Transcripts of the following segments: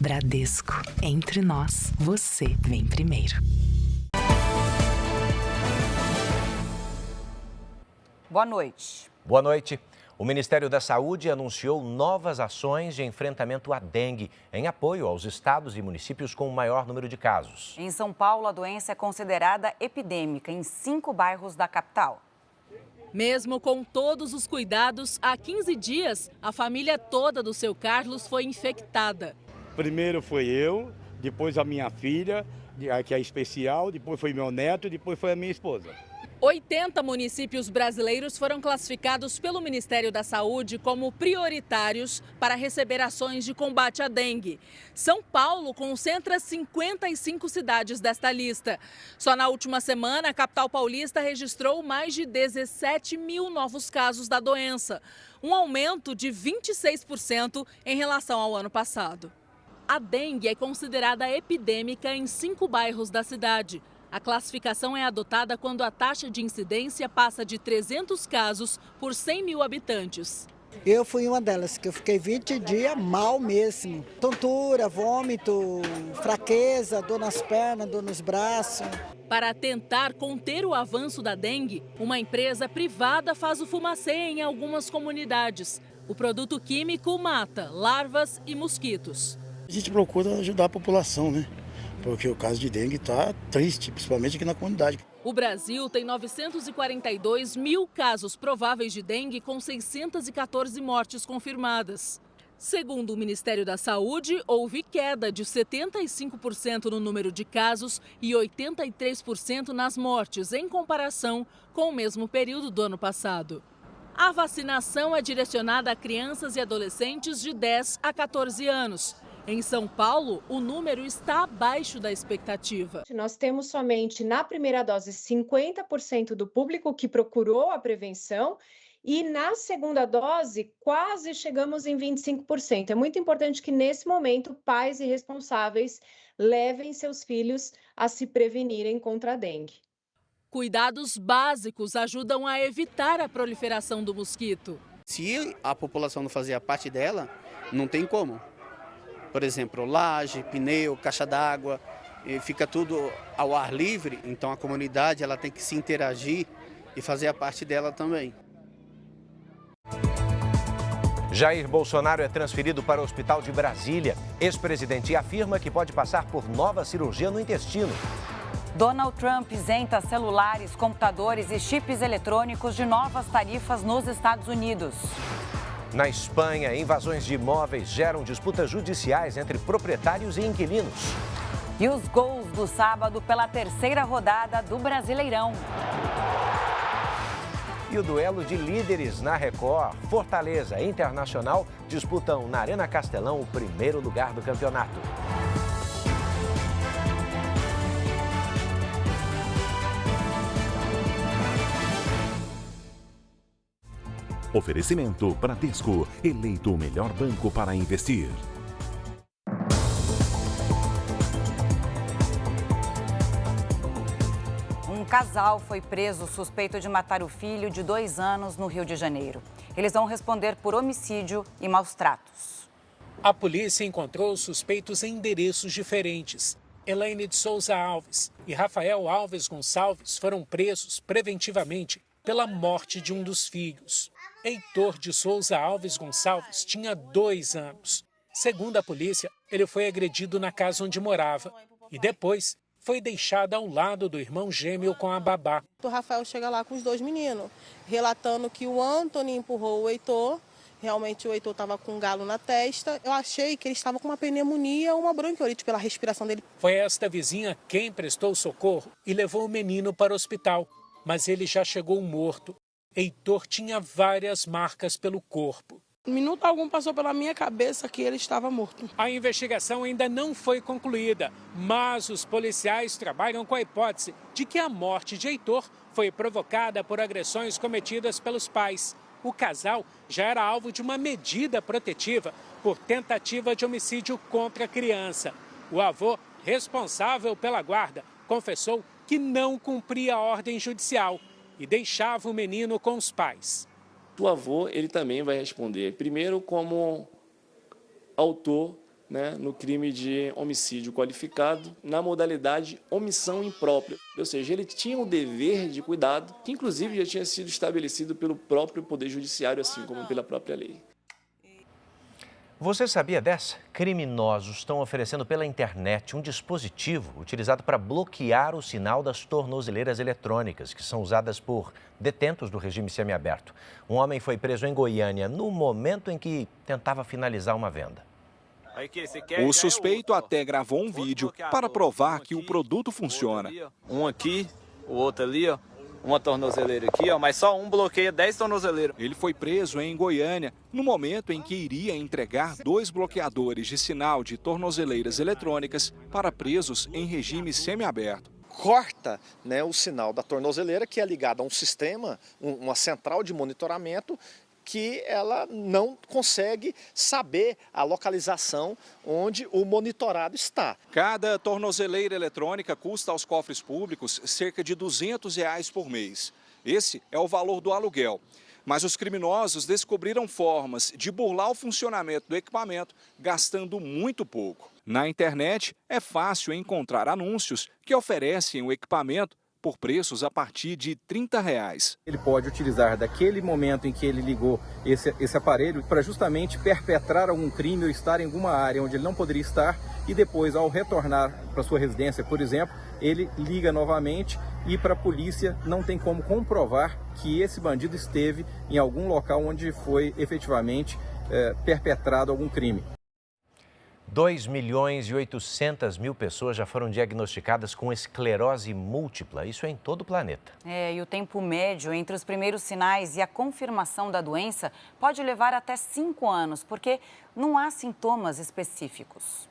Bradesco. Entre nós, você vem primeiro. Boa noite. Boa noite. O Ministério da Saúde anunciou novas ações de enfrentamento à dengue, em apoio aos estados e municípios com o maior número de casos. Em São Paulo, a doença é considerada epidêmica em 5 bairros da capital. Mesmo com todos os cuidados, há 15 dias, a família toda do seu Carlos foi infectada. Primeiro foi eu, depois a minha filha, que é especial, depois foi meu neto e depois foi a minha esposa. 80 municípios brasileiros foram classificados pelo Ministério da Saúde como prioritários para receber ações de combate à dengue. São Paulo concentra 55 cidades desta lista. Só na última semana, a capital paulista registrou mais de 17 mil novos casos da doença, um aumento de 26% em relação ao ano passado. A dengue é considerada epidêmica em 5 bairros da cidade. A classificação é adotada quando a taxa de incidência passa de 300 casos por 100 mil habitantes. Eu fui uma delas, que eu fiquei 20 dias mal mesmo. Tontura, vômito, fraqueza, dor nas pernas, dor nos braços. Para tentar conter o avanço da dengue, uma empresa privada faz o fumacê em algumas comunidades. O produto químico mata larvas e mosquitos. A gente procura ajudar a população, né? Porque o caso de dengue está triste, principalmente aqui na comunidade. O Brasil tem 942 mil casos prováveis de dengue, com 614 mortes confirmadas. Segundo o Ministério da Saúde, houve queda de 75% no número de casos e 83% nas mortes, em comparação com o mesmo período do ano passado. A vacinação é direcionada a crianças e adolescentes de 10 a 14 anos. Em São Paulo, o número está abaixo da expectativa. Nós temos somente na primeira dose 50% do público que procurou a prevenção e na segunda dose quase chegamos em 25%. É muito importante que nesse momento pais e responsáveis levem seus filhos a se prevenirem contra a dengue. Cuidados básicos ajudam a evitar a proliferação do mosquito. Se a população não fazer a parte dela, não tem como. Por exemplo, laje, pneu, caixa d'água, fica tudo ao ar livre, então a comunidade ela tem que se interagir e fazer a parte dela também. Jair Bolsonaro é transferido para o Hospital de Brasília. Ex-presidente afirma que pode passar por nova cirurgia no intestino. Donald Trump isenta celulares, computadores e chips eletrônicos de novas tarifas nos Estados Unidos. Na Espanha, invasões de imóveis geram disputas judiciais entre proprietários e inquilinos. E os gols do sábado pela terceira rodada do Brasileirão. E o duelo de líderes na Record, Fortaleza e Internacional disputam na Arena Castelão o primeiro lugar do campeonato. Oferecimento Bradesco, eleito o melhor banco para investir. Um casal foi preso suspeito de matar o filho de 2 anos no Rio de Janeiro. Eles vão responder por homicídio e maus tratos. A polícia encontrou suspeitos em endereços diferentes. Elaine de Souza Alves e Rafael Alves Gonçalves foram presos preventivamente pela morte de um dos filhos. Heitor de Souza Alves Gonçalves tinha 2 anos. Segundo a polícia, ele foi agredido na casa onde morava e depois foi deixado ao lado do irmão gêmeo com a babá. O Rafael chega lá com os 2 meninos, relatando que o Antony empurrou o Heitor. Realmente o Heitor estava com um galo na testa. Eu achei que ele estava com uma pneumonia ou uma bronquiolite pela respiração dele. Foi esta vizinha quem prestou socorro e levou o menino para o hospital, mas ele já chegou morto. Heitor tinha várias marcas pelo corpo. Minuto algum passou pela minha cabeça que ele estava morto. A investigação ainda não foi concluída, mas os policiais trabalham com a hipótese de que a morte de Heitor foi provocada por agressões cometidas pelos pais. O casal já era alvo de uma medida protetiva por tentativa de homicídio contra a criança. O avô, responsável pela guarda, confessou que não cumpria a ordem judicial e deixava o menino com os pais. O avô ele também vai responder, primeiro como autor né, no crime de homicídio qualificado na modalidade omissão imprópria. Ou seja, ele tinha o dever de cuidado, que inclusive já tinha sido estabelecido pelo próprio Poder Judiciário, assim como pela própria lei. Você sabia dessa? Criminosos estão oferecendo pela internet um dispositivo utilizado para bloquear o sinal das tornozeleiras eletrônicas, que são usadas por detentos do regime semiaberto. Um homem foi preso em Goiânia no momento em que tentava finalizar uma venda. O suspeito até gravou um vídeo para provar que o produto funciona. Um aqui, o outro ali, ó. Uma tornozeleira aqui, ó, mas só um bloqueia 10 tornozeleiras. Ele foi preso em Goiânia no momento em que iria entregar 2 bloqueadores de sinal de tornozeleiras eletrônicas para presos em regime semiaberto. Corta, né, o sinal da tornozeleira, que é ligado a um sistema, uma central de monitoramento, que ela não consegue saber a localização onde o monitorado está. Cada tornozeleira eletrônica custa aos cofres públicos cerca de R$ 200 por mês. Esse é o valor do aluguel. Mas os criminosos descobriram formas de burlar o funcionamento do equipamento gastando muito pouco. Na internet é fácil encontrar anúncios que oferecem o equipamento por preços a partir de R$ 30. Ele pode utilizar daquele momento em que ele ligou esse aparelho para justamente perpetrar algum crime ou estar em alguma área onde ele não poderia estar e depois, ao retornar para sua residência, por exemplo, ele liga novamente e para a polícia não tem como comprovar que esse bandido esteve em algum local onde foi efetivamente perpetrado algum crime. 2.800.000 pessoas já foram diagnosticadas com esclerose múltipla, isso é em todo o planeta. E o tempo médio entre os primeiros sinais e a confirmação da doença pode levar até 5 anos, porque não há sintomas específicos.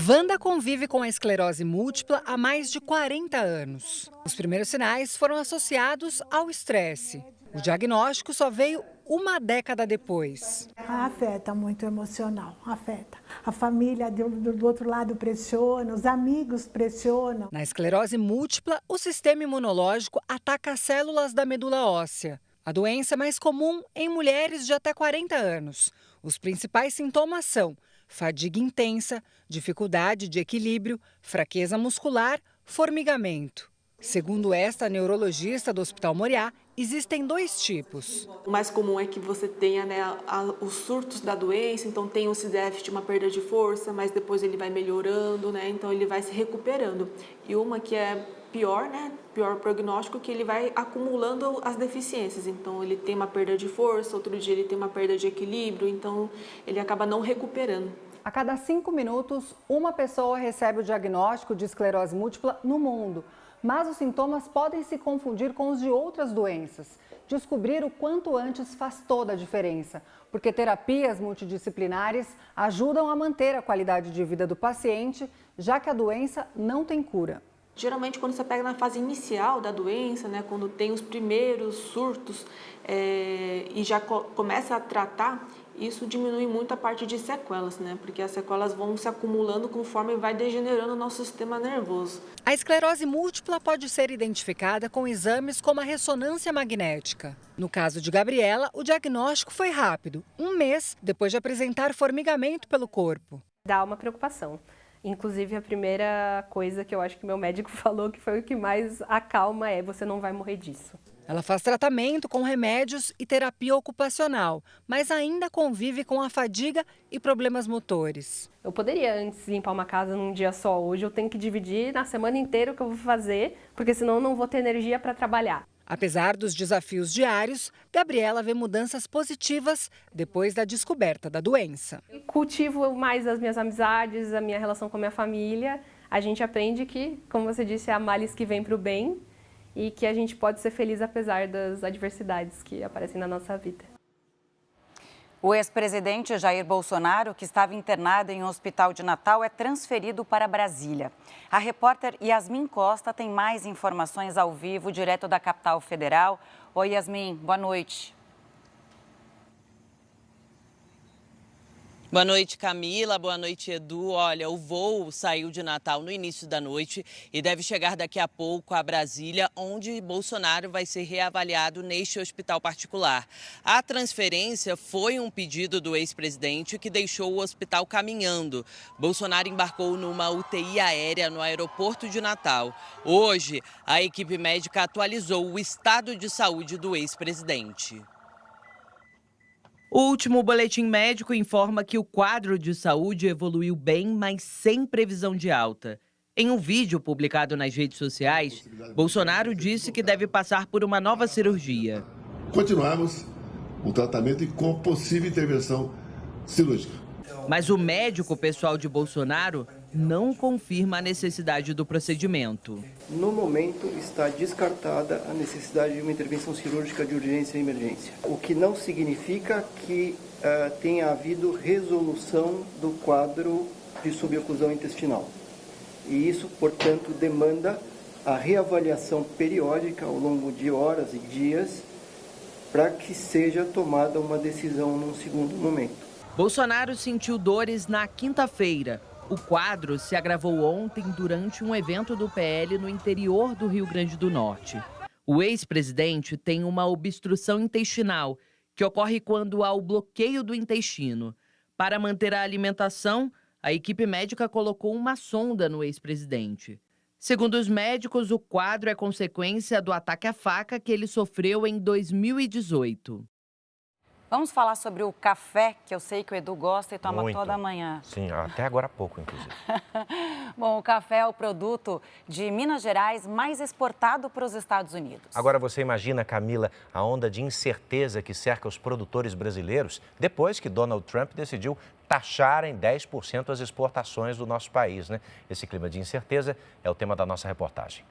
Wanda convive com a esclerose múltipla há mais de 40 anos. Os primeiros sinais foram associados ao estresse. O diagnóstico só veio uma década depois. Afeta muito o emocional, afeta. A família do outro lado pressiona, os amigos pressionam. Na esclerose múltipla, o sistema imunológico ataca as células da medula óssea. A doença é mais comum em mulheres de até 40 anos. Os principais sintomas são fadiga intensa, dificuldade de equilíbrio, fraqueza muscular, formigamento. Segundo esta neurologista do Hospital Moriá, existem 2 tipos. O mais comum é que você tenha, os surtos da doença, então tem esse déficit, uma perda de força, mas depois ele vai melhorando, então ele vai se recuperando. E uma que é pior, pior prognóstico, que ele vai acumulando as deficiências. Então ele tem uma perda de força, outro dia ele tem uma perda de equilíbrio, então ele acaba não recuperando. A cada 5 minutos, uma pessoa recebe o diagnóstico de esclerose múltipla no mundo. Mas os sintomas podem se confundir com os de outras doenças. Descobrir o quanto antes faz toda a diferença, porque terapias multidisciplinares ajudam a manter a qualidade de vida do paciente, já que a doença não tem cura. Geralmente, quando você pega na fase inicial da doença, quando tem os primeiros surtos e já começa a tratar, isso diminui muito a parte de sequelas, porque as sequelas vão se acumulando conforme vai degenerando o nosso sistema nervoso. A esclerose múltipla pode ser identificada com exames como a ressonância magnética. No caso de Gabriela, o diagnóstico foi rápido, 1 mês depois de apresentar formigamento pelo corpo. Dá uma preocupação. Inclusive, a primeira coisa que eu acho que meu médico falou que foi o que mais acalma é: você não vai morrer disso. Ela faz tratamento com remédios e terapia ocupacional, mas ainda convive com a fadiga e problemas motores. Eu poderia antes limpar uma casa num dia só. Hoje eu tenho que dividir na semana inteira o que eu vou fazer, porque senão eu não vou ter energia para trabalhar. Apesar dos desafios diários, Gabriela vê mudanças positivas depois da descoberta da doença. Eu cultivo mais as minhas amizades, a minha relação com a minha família. A gente aprende que, como você disse, há males que vêm para o bem e que a gente pode ser feliz apesar das adversidades que aparecem na nossa vida. O ex-presidente Jair Bolsonaro, que estava internado em um hospital de Natal, é transferido para Brasília. A repórter Yasmin Costa tem mais informações ao vivo, direto da capital federal. Oi, Yasmin, boa noite. Boa noite, Camila. Boa noite, Edu. Olha, o voo saiu de Natal no início da noite e deve chegar daqui a pouco a Brasília, onde Bolsonaro vai ser reavaliado neste hospital particular. A transferência foi um pedido do ex-presidente que deixou o hospital caminhando. Bolsonaro embarcou numa UTI aérea no aeroporto de Natal. Hoje, a equipe médica atualizou o estado de saúde do ex-presidente. O último boletim médico informa que o quadro de saúde evoluiu bem, mas sem previsão de alta. Em um vídeo publicado nas redes sociais, Bolsonaro disse que deve passar por uma nova cirurgia. Continuamos o tratamento e com possível intervenção cirúrgica. Mas o médico pessoal de Bolsonaro não confirma a necessidade do procedimento. No momento, está descartada a necessidade de uma intervenção cirúrgica de urgência e emergência, o que não significa que tenha havido resolução do quadro de suboclusão intestinal. E isso, portanto, demanda a reavaliação periódica ao longo de horas e dias para que seja tomada uma decisão num segundo momento. Bolsonaro sentiu dores na quinta-feira. O quadro se agravou ontem durante um evento do PL no interior do Rio Grande do Norte. O ex-presidente tem uma obstrução intestinal, que ocorre quando há o bloqueio do intestino. Para manter a alimentação, a equipe médica colocou uma sonda no ex-presidente. Segundo os médicos, o quadro é consequência do ataque à faca que ele sofreu em 2018. Vamos falar sobre o café, que eu sei que o Edu gosta e toma Muito. toda manhã. Sim, até agora há pouco, inclusive. Bom, o café é o produto de Minas Gerais mais exportado para os Estados Unidos. Agora você imagina, Camila, a onda de incerteza que cerca os produtores brasileiros depois que Donald Trump decidiu taxar em 10% as exportações do nosso país, né? Esse clima de incerteza é o tema da nossa reportagem.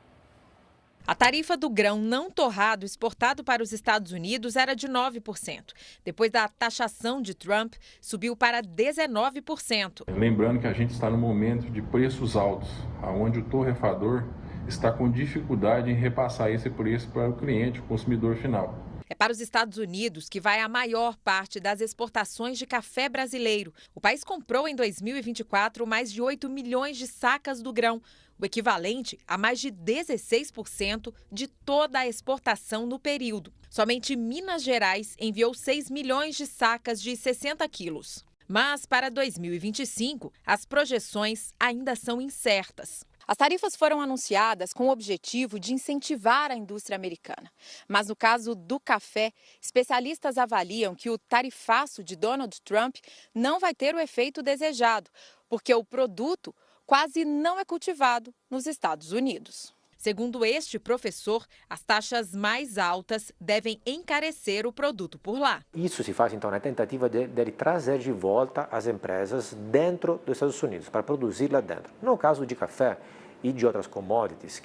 A tarifa do grão não torrado exportado para os Estados Unidos era de 9%. Depois da taxação de Trump, subiu para 19%. Lembrando que a gente está no momento de preços altos, onde o torrefador está com dificuldade em repassar esse preço para o cliente, o consumidor final. É para os Estados Unidos que vai a maior parte das exportações de café brasileiro. O país comprou em 2024 mais de 8 milhões de sacas do grão, o equivalente a mais de 16% de toda a exportação no período. Somente Minas Gerais enviou 6 milhões de sacas de 60 quilos. Mas para 2025, as projeções ainda são incertas. As tarifas foram anunciadas com o objetivo de incentivar a indústria americana. Mas no caso do café, especialistas avaliam que o tarifaço de Donald Trump não vai ter o efeito desejado, porque o produto quase não é cultivado nos Estados Unidos. Segundo este professor, as taxas mais altas devem encarecer o produto por lá. Isso se faz, então, na tentativa de trazer de volta as empresas dentro dos Estados Unidos, para produzir lá dentro. No caso de café e de outras commodities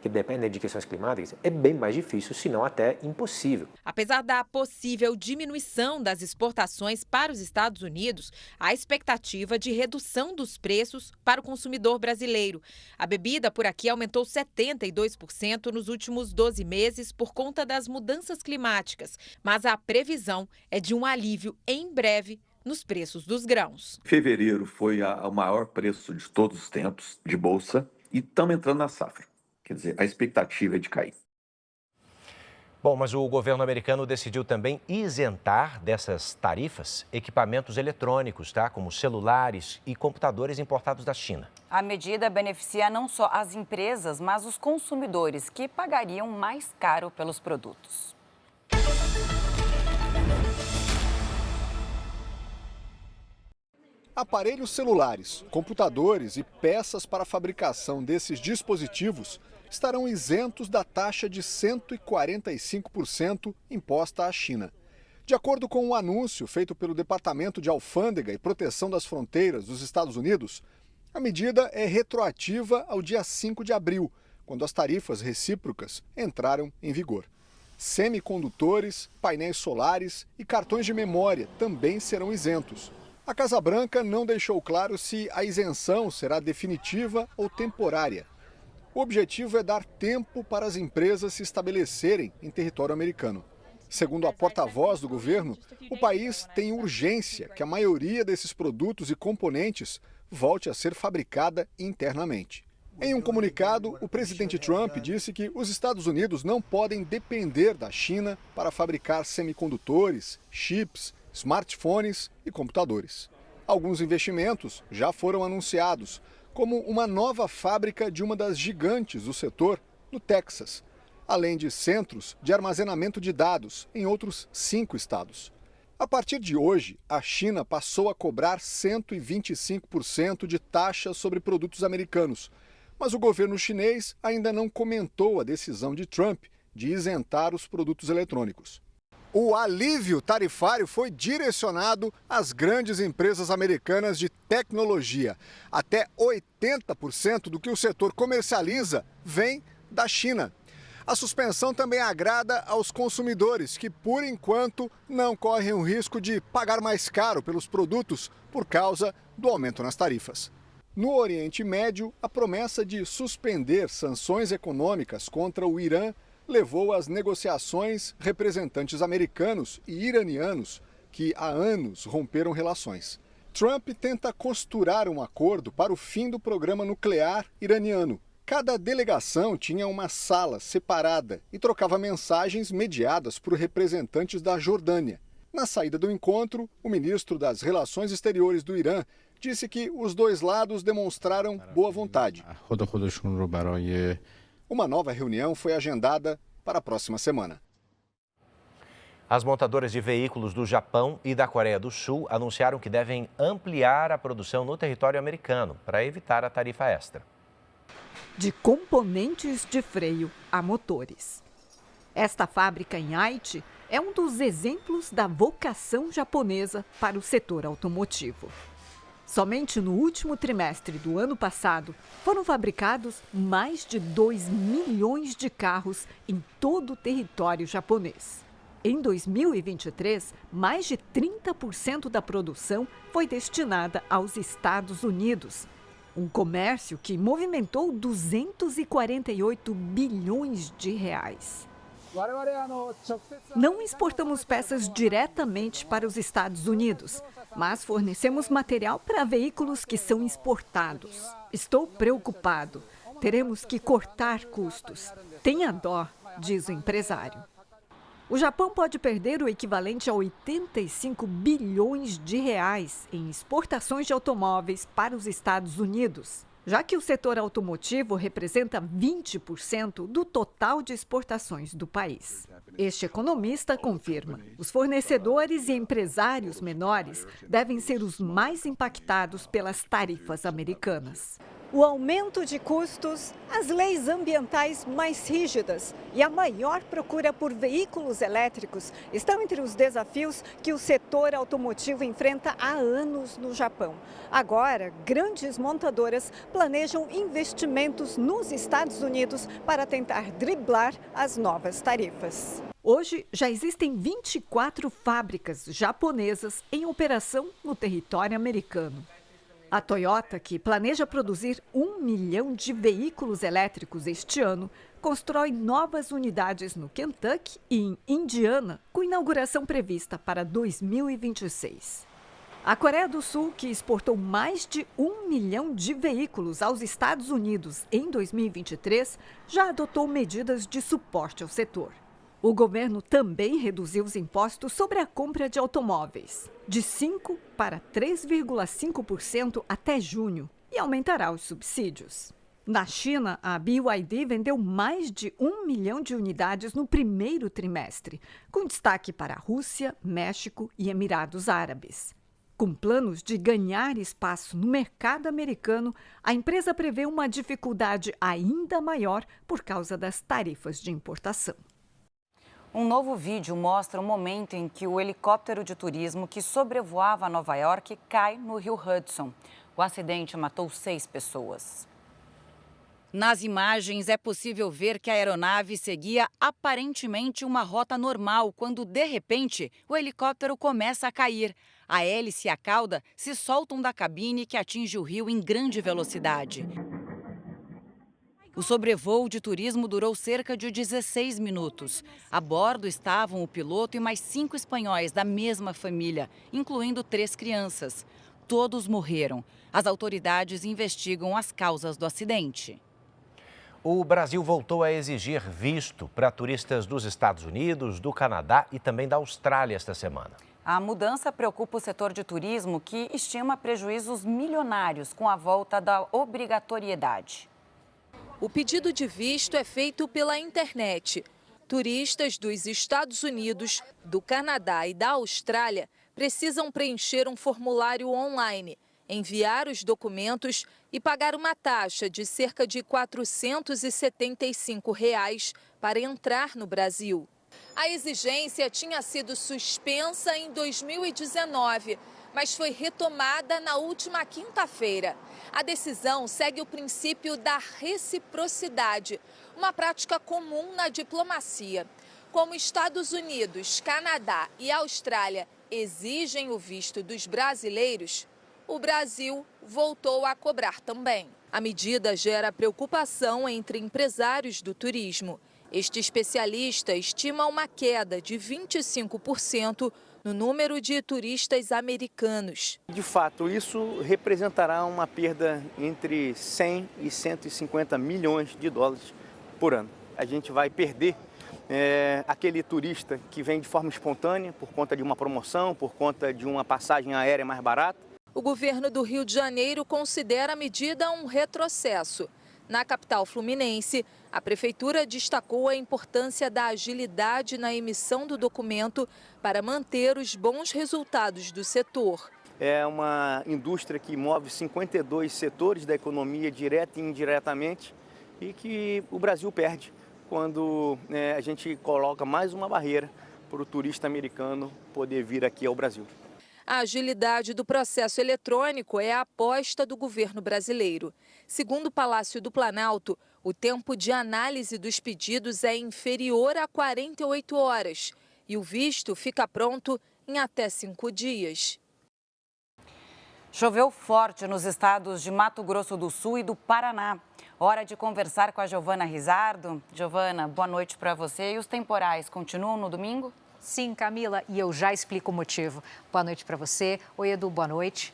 que dependem de questões climáticas, é bem mais difícil, se não até impossível. Apesar da possível diminuição das exportações para os Estados Unidos, há expectativa de redução dos preços para o consumidor brasileiro. A bebida por aqui aumentou 72% nos últimos 12 meses por conta das mudanças climáticas, mas a previsão é de um alívio em breve nos preços dos grãos. Fevereiro foi o maior preço de todos os tempos de bolsa e estamos entrando na safra. Quer dizer, a expectativa é de cair. Bom, mas o governo americano decidiu também isentar dessas tarifas equipamentos eletrônicos, tá? Como celulares e computadores importados da China. A medida beneficia não só as empresas, mas os consumidores, que pagariam mais caro pelos produtos. Aparelhos celulares, computadores e peças para a fabricação desses dispositivos estarão isentos da taxa de 145% imposta à China. De acordo com um anúncio feito pelo Departamento de Alfândega e Proteção das Fronteiras dos Estados Unidos, a medida é retroativa ao dia 5 de abril, quando as tarifas recíprocas entraram em vigor. Semicondutores, painéis solares e cartões de memória também serão isentos. A Casa Branca não deixou claro se a isenção será definitiva ou temporária. O objetivo é dar tempo para as empresas se estabelecerem em território americano. Segundo a porta-voz do governo, o país tem urgência que a maioria desses produtos e componentes volte a ser fabricada internamente. Em um comunicado, o presidente Trump disse que os Estados Unidos não podem depender da China para fabricar semicondutores, chips, smartphones e computadores. Alguns investimentos já foram anunciados, como uma nova fábrica de uma das gigantes do setor no Texas, além de centros de armazenamento de dados em outros 5 estados. A partir de hoje, a China passou a cobrar 125% de taxa sobre produtos americanos, mas o governo chinês ainda não comentou a decisão de Trump de isentar os produtos eletrônicos. O alívio tarifário foi direcionado às grandes empresas americanas de tecnologia. Até 80% do que o setor comercializa vem da China. A suspensão também agrada aos consumidores, que, por enquanto, não correm o risco de pagar mais caro pelos produtos por causa do aumento nas tarifas. No Oriente Médio, a promessa de suspender sanções econômicas contra o Irã levou às negociações representantes americanos e iranianos que há anos romperam relações. Trump tenta costurar um acordo para o fim do programa nuclear iraniano. Cada delegação tinha uma sala separada e trocava mensagens mediadas por representantes da Jordânia. Na saída do encontro, o ministro das Relações Exteriores do Irã disse que os dois lados demonstraram boa vontade. Uma nova reunião foi agendada para a próxima semana. As montadoras de veículos do Japão e da Coreia do Sul anunciaram que devem ampliar a produção no território americano para evitar a tarifa extra. De componentes de freio a motores. Esta fábrica em Aichi é um dos exemplos da vocação japonesa para o setor automotivo. Somente no último trimestre do ano passado, foram fabricados mais de 2 milhões de carros em todo o território japonês. Em 2023, mais de 30% da produção foi destinada aos Estados Unidos. Um comércio que movimentou 248 bilhões de reais. Não exportamos peças diretamente para os Estados Unidos, mas fornecemos material para veículos que são exportados. Estou preocupado. Teremos que cortar custos. Tenha dó, diz o empresário. O Japão pode perder o equivalente a 85 bilhões de reais em exportações de automóveis para os Estados Unidos, já que o setor automotivo representa 20% do total de exportações do país. Este economista confirma: os fornecedores e empresários menores devem ser os mais impactados pelas tarifas americanas. O aumento de custos, as leis ambientais mais rígidas e a maior procura por veículos elétricos estão entre os desafios que o setor automotivo enfrenta há anos no Japão. Agora, grandes montadoras planejam investimentos nos Estados Unidos para tentar driblar as novas tarifas. Hoje, já existem 24 fábricas japonesas em operação no território americano. A Toyota, que planeja produzir 1 milhão de veículos elétricos este ano, constrói novas unidades no Kentucky e em Indiana, com inauguração prevista para 2026. A Coreia do Sul, que exportou mais de 1 milhão de veículos aos Estados Unidos em 2023, já adotou medidas de suporte ao setor. O governo também reduziu os impostos sobre a compra de automóveis, de 5% para 3,5% até junho, e aumentará os subsídios. Na China, a BYD vendeu mais de 1 milhão de unidades no primeiro trimestre, com destaque para a Rússia, México e Emirados Árabes. Com planos de ganhar espaço no mercado americano, a empresa prevê uma dificuldade ainda maior por causa das tarifas de importação. Um novo vídeo mostra o momento em que o helicóptero de turismo que sobrevoava Nova York cai no rio Hudson. O acidente matou 6 pessoas. Nas imagens é possível ver que a aeronave seguia aparentemente uma rota normal quando, de repente, o helicóptero começa a cair. A hélice e a cauda se soltam da cabine que atinge o rio em grande velocidade. O sobrevoo de turismo durou cerca de 16 minutos. A bordo estavam o piloto e mais 5 espanhóis da mesma família, incluindo 3 crianças. Todos morreram. As autoridades investigam as causas do acidente. O Brasil voltou a exigir visto para turistas dos Estados Unidos, do Canadá e também da Austrália esta semana. A mudança preocupa o setor de turismo, que estima prejuízos milionários com a volta da obrigatoriedade. O pedido de visto é feito pela internet. Turistas dos Estados Unidos, do Canadá e da Austrália precisam preencher um formulário online, enviar os documentos e pagar uma taxa de cerca de R$ 475 para entrar no Brasil. A exigência tinha sido suspensa em 2019, mas foi retomada na última quinta-feira. A decisão segue o princípio da reciprocidade, uma prática comum na diplomacia. Como Estados Unidos, Canadá e Austrália exigem o visto dos brasileiros, o Brasil voltou a cobrar também. A medida gera preocupação entre empresários do turismo. Este especialista estima uma queda de 25% no número de turistas americanos. De fato, isso representará uma perda entre 100 e 150 milhões de dólares por ano. A gente vai perder aquele turista que vem de forma espontânea, por conta de uma promoção, por conta de uma passagem aérea mais barata. O governo do Rio de Janeiro considera a medida um retrocesso. Na capital fluminense, a prefeitura destacou a importância da agilidade na emissão do documento para manter os bons resultados do setor. É uma indústria que move 52 setores da economia, direta e indiretamente, e que o Brasil perde quando a gente coloca mais uma barreira para o turista americano poder vir aqui ao Brasil. A agilidade do processo eletrônico é a aposta do governo brasileiro. Segundo o Palácio do Planalto, o tempo de análise dos pedidos é inferior a 48 horas e o visto fica pronto em até 5 dias. Choveu forte nos estados de Mato Grosso do Sul e do Paraná. Hora de conversar com a Giovana Rizardo. Giovana, boa noite para você. E os temporais continuam no domingo? Sim, Camila, e eu já explico o motivo. Boa noite para você. Oi, Edu, boa noite.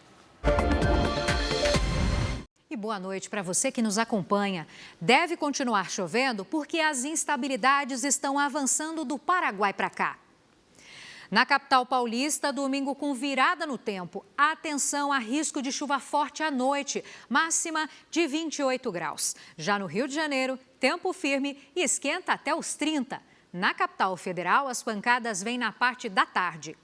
E boa noite para você que nos acompanha. Deve continuar chovendo porque as instabilidades estão avançando do Paraguai para cá. Na capital paulista, domingo com virada no tempo. Atenção a risco de chuva forte à noite, máxima de 28 graus. Já no Rio de Janeiro, tempo firme e esquenta até os 30. Na capital federal, as pancadas vêm na parte da tarde.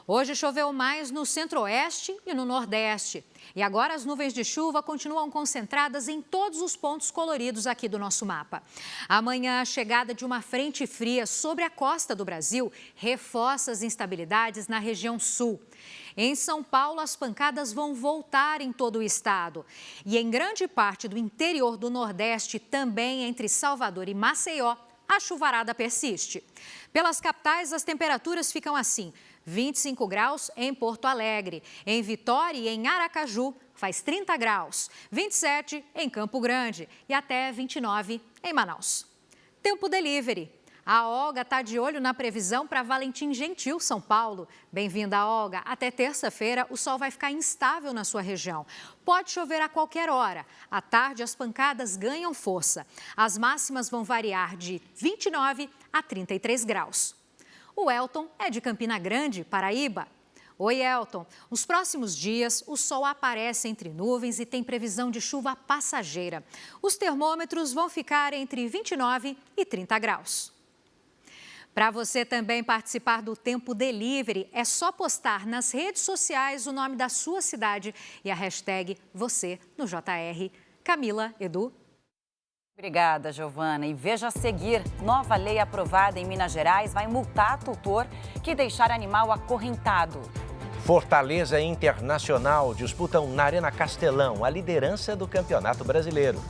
Hoje choveu mais no centro-oeste e no nordeste. E agora as nuvens de chuva continuam concentradas em todos os pontos coloridos aqui do nosso mapa. Amanhã, a chegada de uma frente fria sobre a costa do Brasil reforça as instabilidades na região sul. Em São Paulo, as pancadas vão voltar em todo o estado. E em grande parte do interior do Nordeste, também entre Salvador e Maceió, a chuvarada persiste. Pelas capitais, as temperaturas ficam assim: 25 graus em Porto Alegre, em Vitória e em Aracaju faz 30 graus, 27 em Campo Grande e até 29 em Manaus. Tempo Delivery. A Olga está de olho na previsão para Valentim Gentil, São Paulo. Bem-vinda, Olga. Até terça-feira, o sol vai ficar instável na sua região. Pode chover a qualquer hora. À tarde, as pancadas ganham força. As máximas vão variar de 29 a 33 graus. O Elton é de Campina Grande, Paraíba. Oi, Elton. Nos próximos dias, o sol aparece entre nuvens e tem previsão de chuva passageira. Os termômetros vão ficar entre 29 e 30 graus. Para você também participar do Tempo Delivery, é só postar nas redes sociais o nome da sua cidade e a hashtag você no JR. Camila, Edu. Obrigada, Giovana. E veja a seguir, nova lei aprovada em Minas Gerais vai multar tutor que deixar animal acorrentado. Fortaleza e Internacional disputam na Arena Castelão a liderança do Campeonato Brasileiro.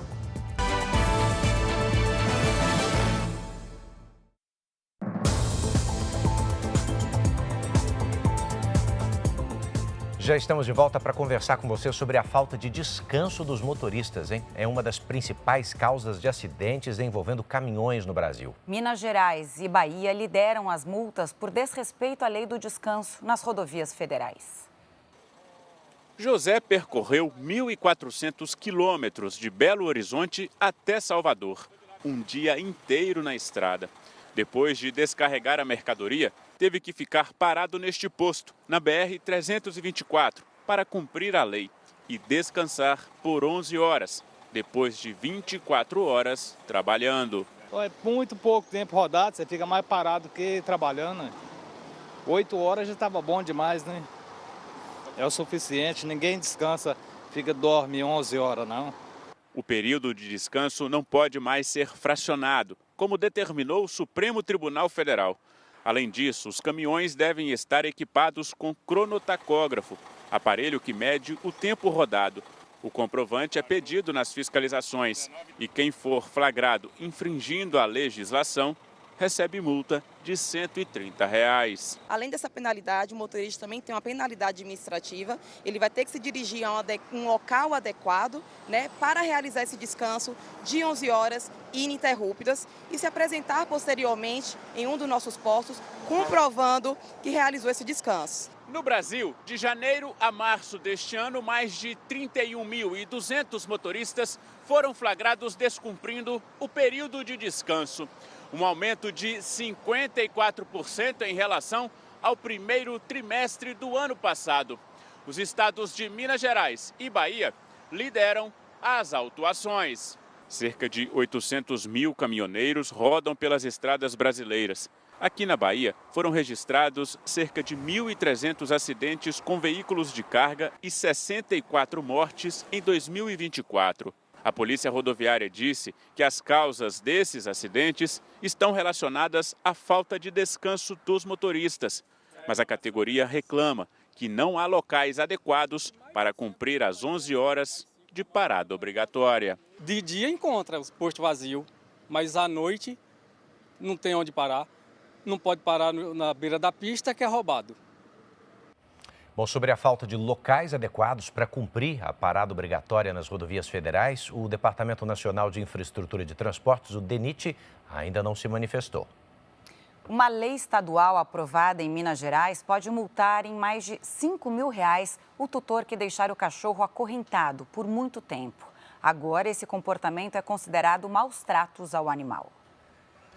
Já estamos de volta para conversar com você sobre a falta de descanso dos motoristas, hein? É uma das principais causas de acidentes envolvendo caminhões no Brasil. Minas Gerais e Bahia lideram as multas por desrespeito à lei do descanso nas rodovias federais. José percorreu 1.400 quilômetros de Belo Horizonte até Salvador. Um dia inteiro na estrada. Depois de descarregar a mercadoria, teve que ficar parado neste posto, na BR-324, para cumprir a lei e descansar por 11 horas, depois de 24 horas trabalhando. É muito pouco tempo rodado, você fica mais parado que trabalhando, né? 8 horas já estava bom demais, né? É o suficiente, ninguém descansa, dorme 11 horas, não. O período de descanso não pode mais ser fracionado, como determinou o Supremo Tribunal Federal. Além disso, os caminhões devem estar equipados com cronotacógrafo, aparelho que mede o tempo rodado. O comprovante é pedido nas fiscalizações e quem for flagrado infringindo a legislação recebe multa de R$ 130. Além dessa penalidade, o motorista também tem uma penalidade administrativa. Ele vai ter que se dirigir a um local adequado, né, para realizar esse descanso de 11 horas ininterruptas e se apresentar posteriormente em um dos nossos postos, comprovando que realizou esse descanso. No Brasil, de janeiro a março deste ano, mais de 31.200 motoristas foram flagrados descumprindo o período de descanso. Um aumento de 54% em relação ao primeiro trimestre do ano passado. Os estados de Minas Gerais e Bahia lideram as autuações. Cerca de 800 mil caminhoneiros rodam pelas estradas brasileiras. Aqui na Bahia, foram registrados cerca de 1.300 acidentes com veículos de carga e 64 mortes em 2024. A Polícia Rodoviária disse que as causas desses acidentes estão relacionadas à falta de descanso dos motoristas. Mas a categoria reclama que não há locais adequados para cumprir as 11 horas de parada obrigatória. De dia encontra os postos vazios, mas à noite não tem onde parar. Não pode parar na beira da pista, que é roubado. Bom, sobre a falta de locais adequados para cumprir a parada obrigatória nas rodovias federais, o Departamento Nacional de Infraestrutura de Transportes, o DENIT, ainda não se manifestou. Uma lei estadual aprovada em Minas Gerais pode multar em mais de R$ 5 mil o tutor que deixar o cachorro acorrentado por muito tempo. Agora, esse comportamento é considerado maus tratos ao animal.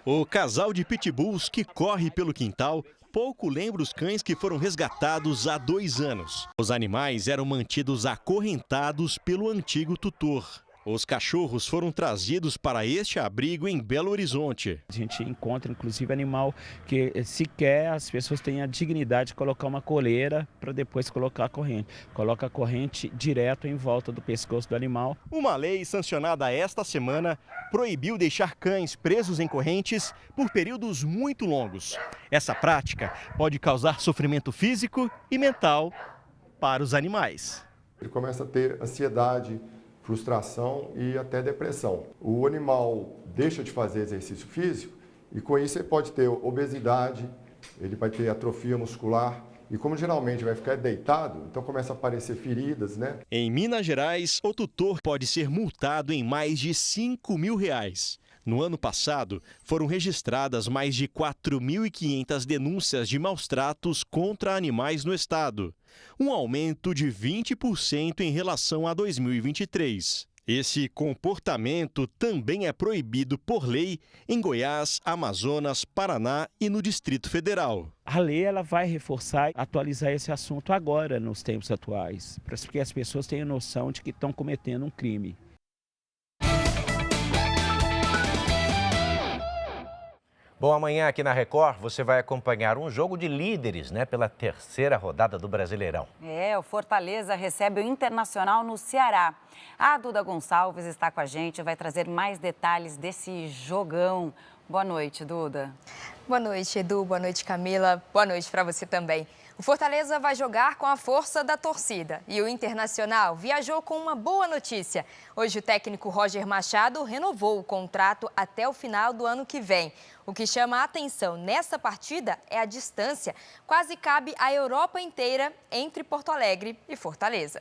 O casal de pitbulls que corre pelo quintal pouco lembra os cães que foram resgatados há 2 anos. Os animais eram mantidos acorrentados pelo antigo tutor. Os cachorros foram trazidos para este abrigo em Belo Horizonte. A gente encontra, inclusive, animal que sequer as pessoas têm a dignidade de colocar uma coleira para depois colocar a corrente. Coloca a corrente direto em volta do pescoço do animal. Uma lei sancionada esta semana proibiu deixar cães presos em correntes por períodos muito longos. Essa prática pode causar sofrimento físico e mental para os animais. Ele começa a ter ansiedade, frustração e até depressão. O animal deixa de fazer exercício físico e com isso ele pode ter obesidade, ele vai ter atrofia muscular e como geralmente vai ficar deitado, então começa a aparecer feridas, né? Em Minas Gerais, o tutor pode ser multado em mais de R$ 5 mil. No ano passado, foram registradas mais de 4.500 denúncias de maus-tratos contra animais no estado, um aumento de 20% em relação a 2023. Esse comportamento também é proibido por lei em Goiás, Amazonas, Paraná e no Distrito Federal. A lei ela vai reforçar, atualizar esse assunto agora, nos tempos atuais, para que as pessoas tenham noção de que estão cometendo um crime. Bom, amanhã aqui na Record você vai acompanhar um jogo de líderes, né, pela 3ª rodada do Brasileirão. O Fortaleza recebe o Internacional no Ceará. A Duda Gonçalves está com a gente e vai trazer mais detalhes desse jogão. Boa noite, Duda. Boa noite, Edu. Boa noite, Camila. Boa noite para você também. O Fortaleza vai jogar com a força da torcida e o Internacional viajou com uma boa notícia. Hoje o técnico Roger Machado renovou o contrato até o final do ano que vem. O que chama a atenção nessa partida é a distância. Quase cabe a Europa inteira entre Porto Alegre e Fortaleza.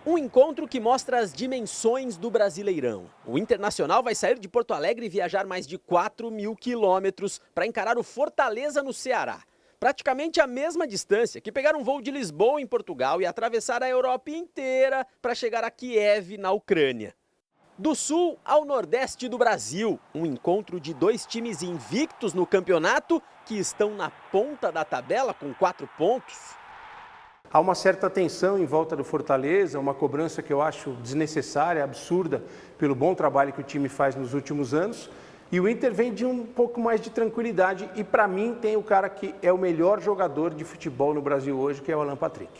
Um encontro que mostra as dimensões do Brasileirão. O Internacional vai sair de Porto Alegre e viajar mais de 4.000 quilômetros para encarar o Fortaleza no Ceará. Praticamente a mesma distância que pegar um voo de Lisboa, em Portugal, e atravessar a Europa inteira para chegar a Kiev, na Ucrânia. Do sul ao nordeste do Brasil, um encontro de dois times invictos no campeonato que estão na ponta da tabela com 4 pontos. Há uma certa tensão em volta do Fortaleza, uma cobrança que eu acho desnecessária, absurda, pelo bom trabalho que o time faz nos últimos anos. E o Inter vem de um pouco mais de tranquilidade e, para mim, tem o cara que é o melhor jogador de futebol no Brasil hoje, que é o Alan Patrick.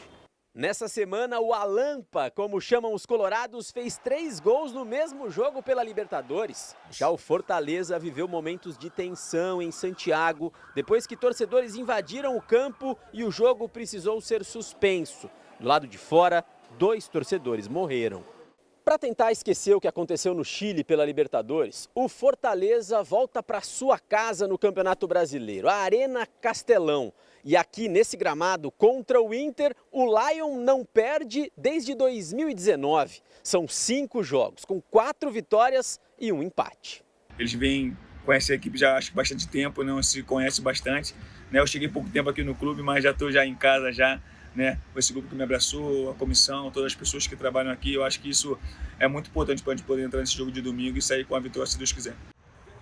Nessa semana, o Alampa, como chamam os colorados, fez 3 gols no mesmo jogo pela Libertadores. Já o Fortaleza viveu momentos de tensão em Santiago, depois que torcedores invadiram o campo e o jogo precisou ser suspenso. Do lado de fora, 2 torcedores morreram. Para tentar esquecer o que aconteceu no Chile pela Libertadores, o Fortaleza volta para sua casa no Campeonato Brasileiro, a Arena Castelão. E aqui nesse gramado, contra o Inter, o Lion não perde desde 2019. São 5 jogos, com 4 vitórias e 1 empate. Eles conhecem a equipe já acho bastante tempo, não se conhece bastante. Eu cheguei pouco tempo aqui no clube, mas já estou em casa já. Com esse grupo que me abraçou, a comissão, todas as pessoas que trabalham aqui, eu acho que isso é muito importante para a gente poder entrar nesse jogo de domingo e sair com a vitória, se Deus quiser.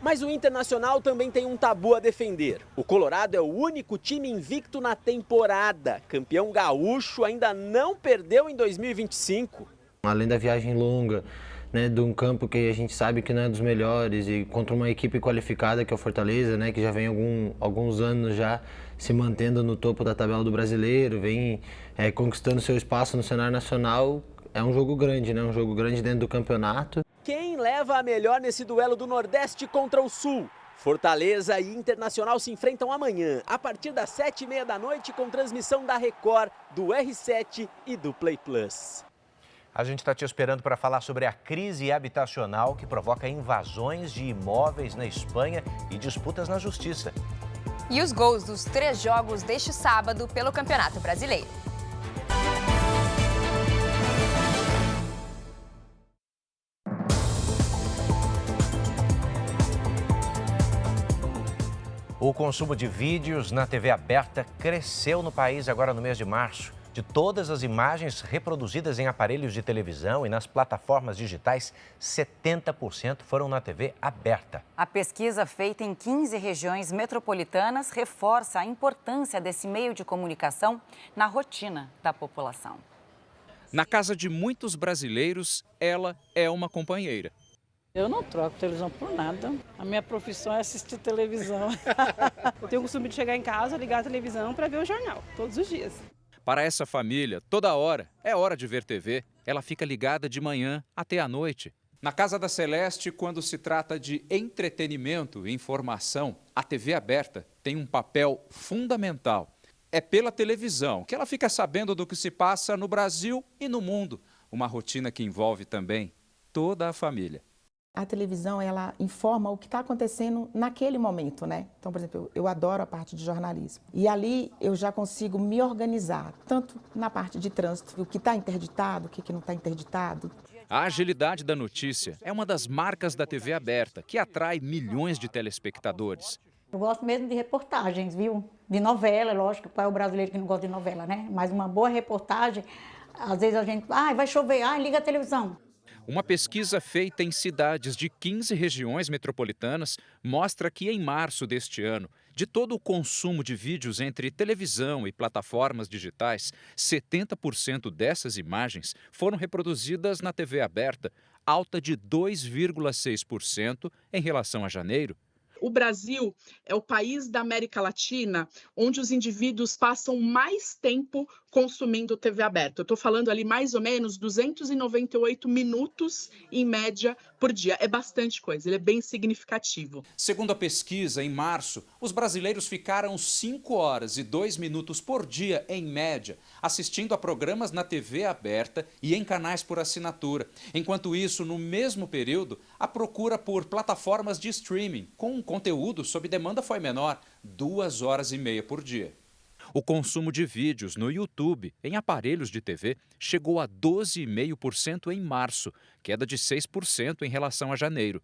Mas o Internacional também tem um tabu a defender. O Colorado é o único time invicto na temporada. Campeão gaúcho, ainda não perdeu em 2025. Além da viagem longa, de um campo que a gente sabe que não é dos melhores e contra uma equipe qualificada que é o Fortaleza, que já vem alguns anos já se mantendo no topo da tabela do Brasileiro, vem conquistando seu espaço no cenário nacional. É um jogo grande, um jogo grande dentro do campeonato. Quem leva a melhor nesse duelo do Nordeste contra o Sul? Fortaleza e Internacional se enfrentam amanhã, a partir das 7h30 da noite, com transmissão da Record, do R7 e do Play Plus. A gente está te esperando para falar sobre a crise habitacional que provoca invasões de imóveis na Espanha e disputas na justiça. E os gols dos 3 jogos deste sábado pelo Campeonato Brasileiro. O consumo de vídeos na TV aberta cresceu no país agora no mês de março. De todas as imagens reproduzidas em aparelhos de televisão e nas plataformas digitais, 70% foram na TV aberta. A pesquisa feita em 15 regiões metropolitanas reforça a importância desse meio de comunicação na rotina da população. Na casa de muitos brasileiros, ela é uma companheira. Eu não troco televisão por nada. A minha profissão é assistir televisão. Eu tenho o costume de chegar em casa, ligar a televisão para ver o jornal, todos os dias. Para essa família, toda hora é hora de ver TV. Ela fica ligada de manhã até à noite. Na Casa da Celeste, quando se trata de entretenimento e informação, a TV aberta tem um papel fundamental. É pela televisão que ela fica sabendo do que se passa no Brasil e no mundo. Uma rotina que envolve também toda a família. A televisão, ela informa o que está acontecendo naquele momento, Então, por exemplo, eu adoro a parte de jornalismo. E ali eu já consigo me organizar, tanto na parte de trânsito, o que está interditado, o que não está interditado. A agilidade da notícia é uma das marcas da TV aberta, que atrai milhões de telespectadores. Eu gosto mesmo de reportagens, viu? De novela, lógico, qual é o brasileiro que não gosta de novela, Mas uma boa reportagem, às vezes a gente, vai chover, liga a televisão. Uma pesquisa feita em cidades de 15 regiões metropolitanas mostra que em março deste ano, de todo o consumo de vídeos entre televisão e plataformas digitais, 70% dessas imagens foram reproduzidas na TV aberta, alta de 2,6% em relação a janeiro. O Brasil é o país da América Latina onde os indivíduos passam mais tempo consumindo TV aberta. Eu estou falando ali mais ou menos 298 minutos em média por dia. É bastante coisa, ele é bem significativo. Segundo a pesquisa, em março, os brasileiros ficaram 5 horas e 2 minutos por dia, em média, assistindo a programas na TV aberta e em canais por assinatura. Enquanto isso, no mesmo período, a procura por plataformas de streaming com conteúdo sob demanda foi menor, 2 horas e meia por dia. O consumo de vídeos no YouTube em aparelhos de TV chegou a 12,5% em março, queda de 6% em relação a janeiro.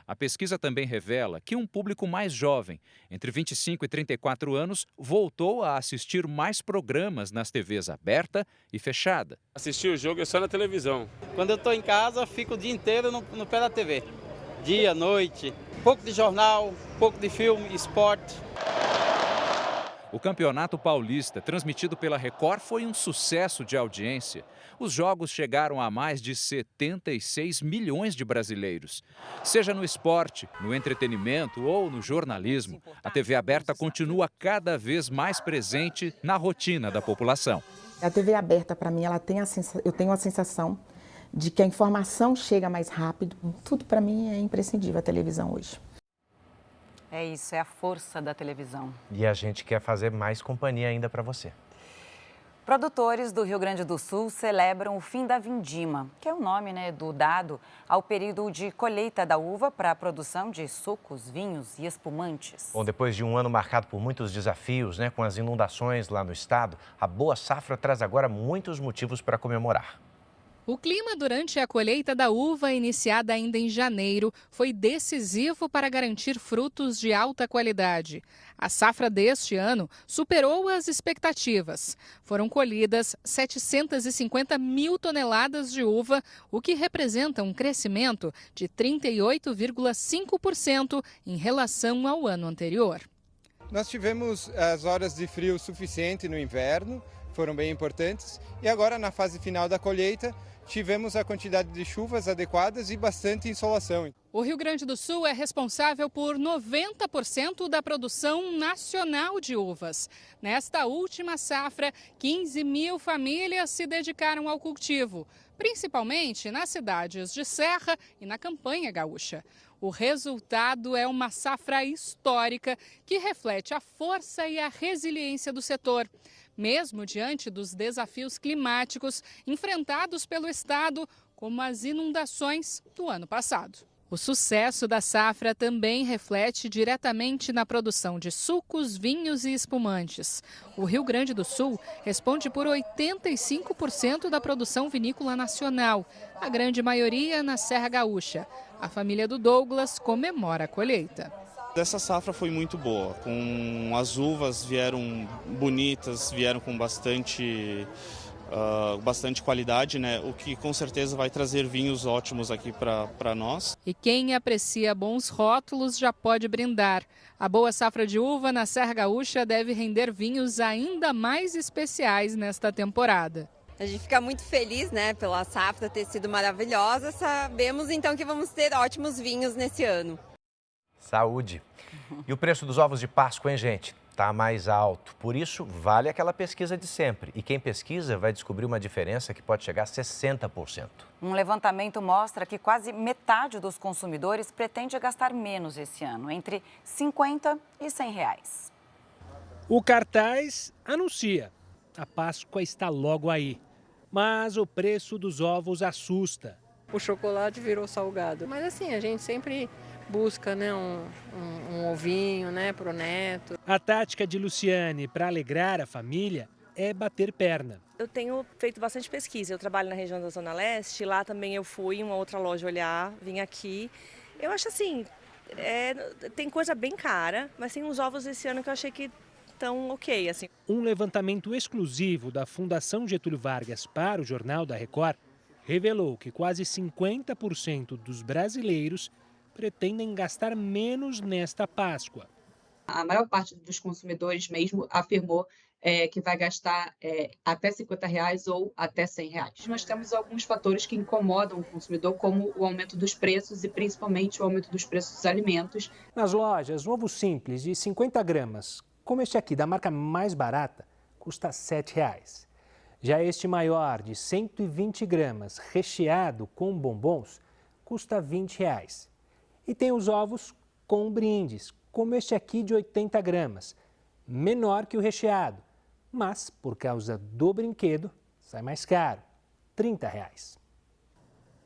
A pesquisa também revela que um público mais jovem, entre 25 e 34 anos, voltou a assistir mais programas nas TVs aberta e fechada. Assistir o jogo é só na televisão. Quando eu estou em casa, fico o dia inteiro no pé da TV. Dia, noite, pouco de jornal, pouco de filme, esporte. O Campeonato Paulista, transmitido pela Record, foi um sucesso de audiência. Os jogos chegaram a mais de 76 milhões de brasileiros. Seja no esporte, no entretenimento ou no jornalismo, a TV aberta continua cada vez mais presente na rotina da população. A TV aberta, para mim, eu tenho a sensação de que a informação chega mais rápido. Tudo para mim é imprescindível a televisão hoje. É isso, é a força da televisão. E a gente quer fazer mais companhia ainda para você. Produtores do Rio Grande do Sul celebram o fim da vindima, que é o nome dado ao período de colheita da uva para a produção de sucos, vinhos e espumantes. Bom, depois de um ano marcado por muitos desafios, com as inundações lá no estado, a boa safra traz agora muitos motivos para comemorar. O clima durante a colheita da uva, iniciada ainda em janeiro, foi decisivo para garantir frutos de alta qualidade. A safra deste ano superou as expectativas. Foram colhidas 750 mil toneladas de uva, o que representa um crescimento de 38,5% em relação ao ano anterior. Nós tivemos as horas de frio suficiente no inverno, foram bem importantes, e agora na fase final da colheita, tivemos a quantidade de chuvas adequadas e bastante insolação. O Rio Grande do Sul é responsável por 90% da produção nacional de uvas. Nesta última safra, 15 mil famílias se dedicaram ao cultivo, principalmente nas cidades de Serra e na Campanha Gaúcha. O resultado é uma safra histórica que reflete a força e a resiliência do setor. Mesmo diante dos desafios climáticos enfrentados pelo estado, como as inundações do ano passado. O sucesso da safra também reflete diretamente na produção de sucos, vinhos e espumantes. O Rio Grande do Sul responde por 85% da produção vinícola nacional, a grande maioria na Serra Gaúcha. A família do Douglas comemora a colheita. Essa safra foi muito boa, com as uvas vieram bonitas, vieram com bastante qualidade, o que com certeza vai trazer vinhos ótimos aqui para nós. E quem aprecia bons rótulos já pode brindar. A boa safra de uva na Serra Gaúcha deve render vinhos ainda mais especiais nesta temporada. A gente fica muito feliz, pela safra ter sido maravilhosa. Sabemos então que vamos ter ótimos vinhos nesse ano. Saúde. E o preço dos ovos de Páscoa, hein, gente? Tá mais alto. Por isso, vale aquela pesquisa de sempre. E quem pesquisa vai descobrir uma diferença que pode chegar a 60%. Um levantamento mostra que quase metade dos consumidores pretende gastar menos esse ano, entre R$50 e R$100. O cartaz anuncia. A Páscoa está logo aí. Mas o preço dos ovos assusta. O chocolate virou salgado. Mas assim, a gente sempre busca um ovinho pro neto. A tática de Luciane para alegrar a família é bater perna. Eu tenho feito bastante pesquisa. Eu trabalho na região da Zona Leste. Lá também eu fui em uma outra loja olhar, vim aqui. Eu acho assim, tem coisa bem cara, mas tem uns ovos esse ano que eu achei que estão ok. Assim. Um levantamento exclusivo da Fundação Getúlio Vargas para o Jornal da Record revelou que quase 50% dos brasileiros pretendem gastar menos nesta Páscoa. A maior parte dos consumidores mesmo afirmou que vai gastar até R$50 ou até R$100. Nós temos alguns fatores que incomodam o consumidor, como o aumento dos preços e principalmente o aumento dos preços dos alimentos. Nas lojas, o ovo simples de 50 gramas, como este aqui da marca mais barata, custa R$ 7,00. Já este maior, de 120 gramas, recheado com bombons, custa R$ 20,00. E tem os ovos com brindes, como este aqui de 80 gramas, menor que o recheado, mas por causa do brinquedo, sai mais caro, R$ 30,00.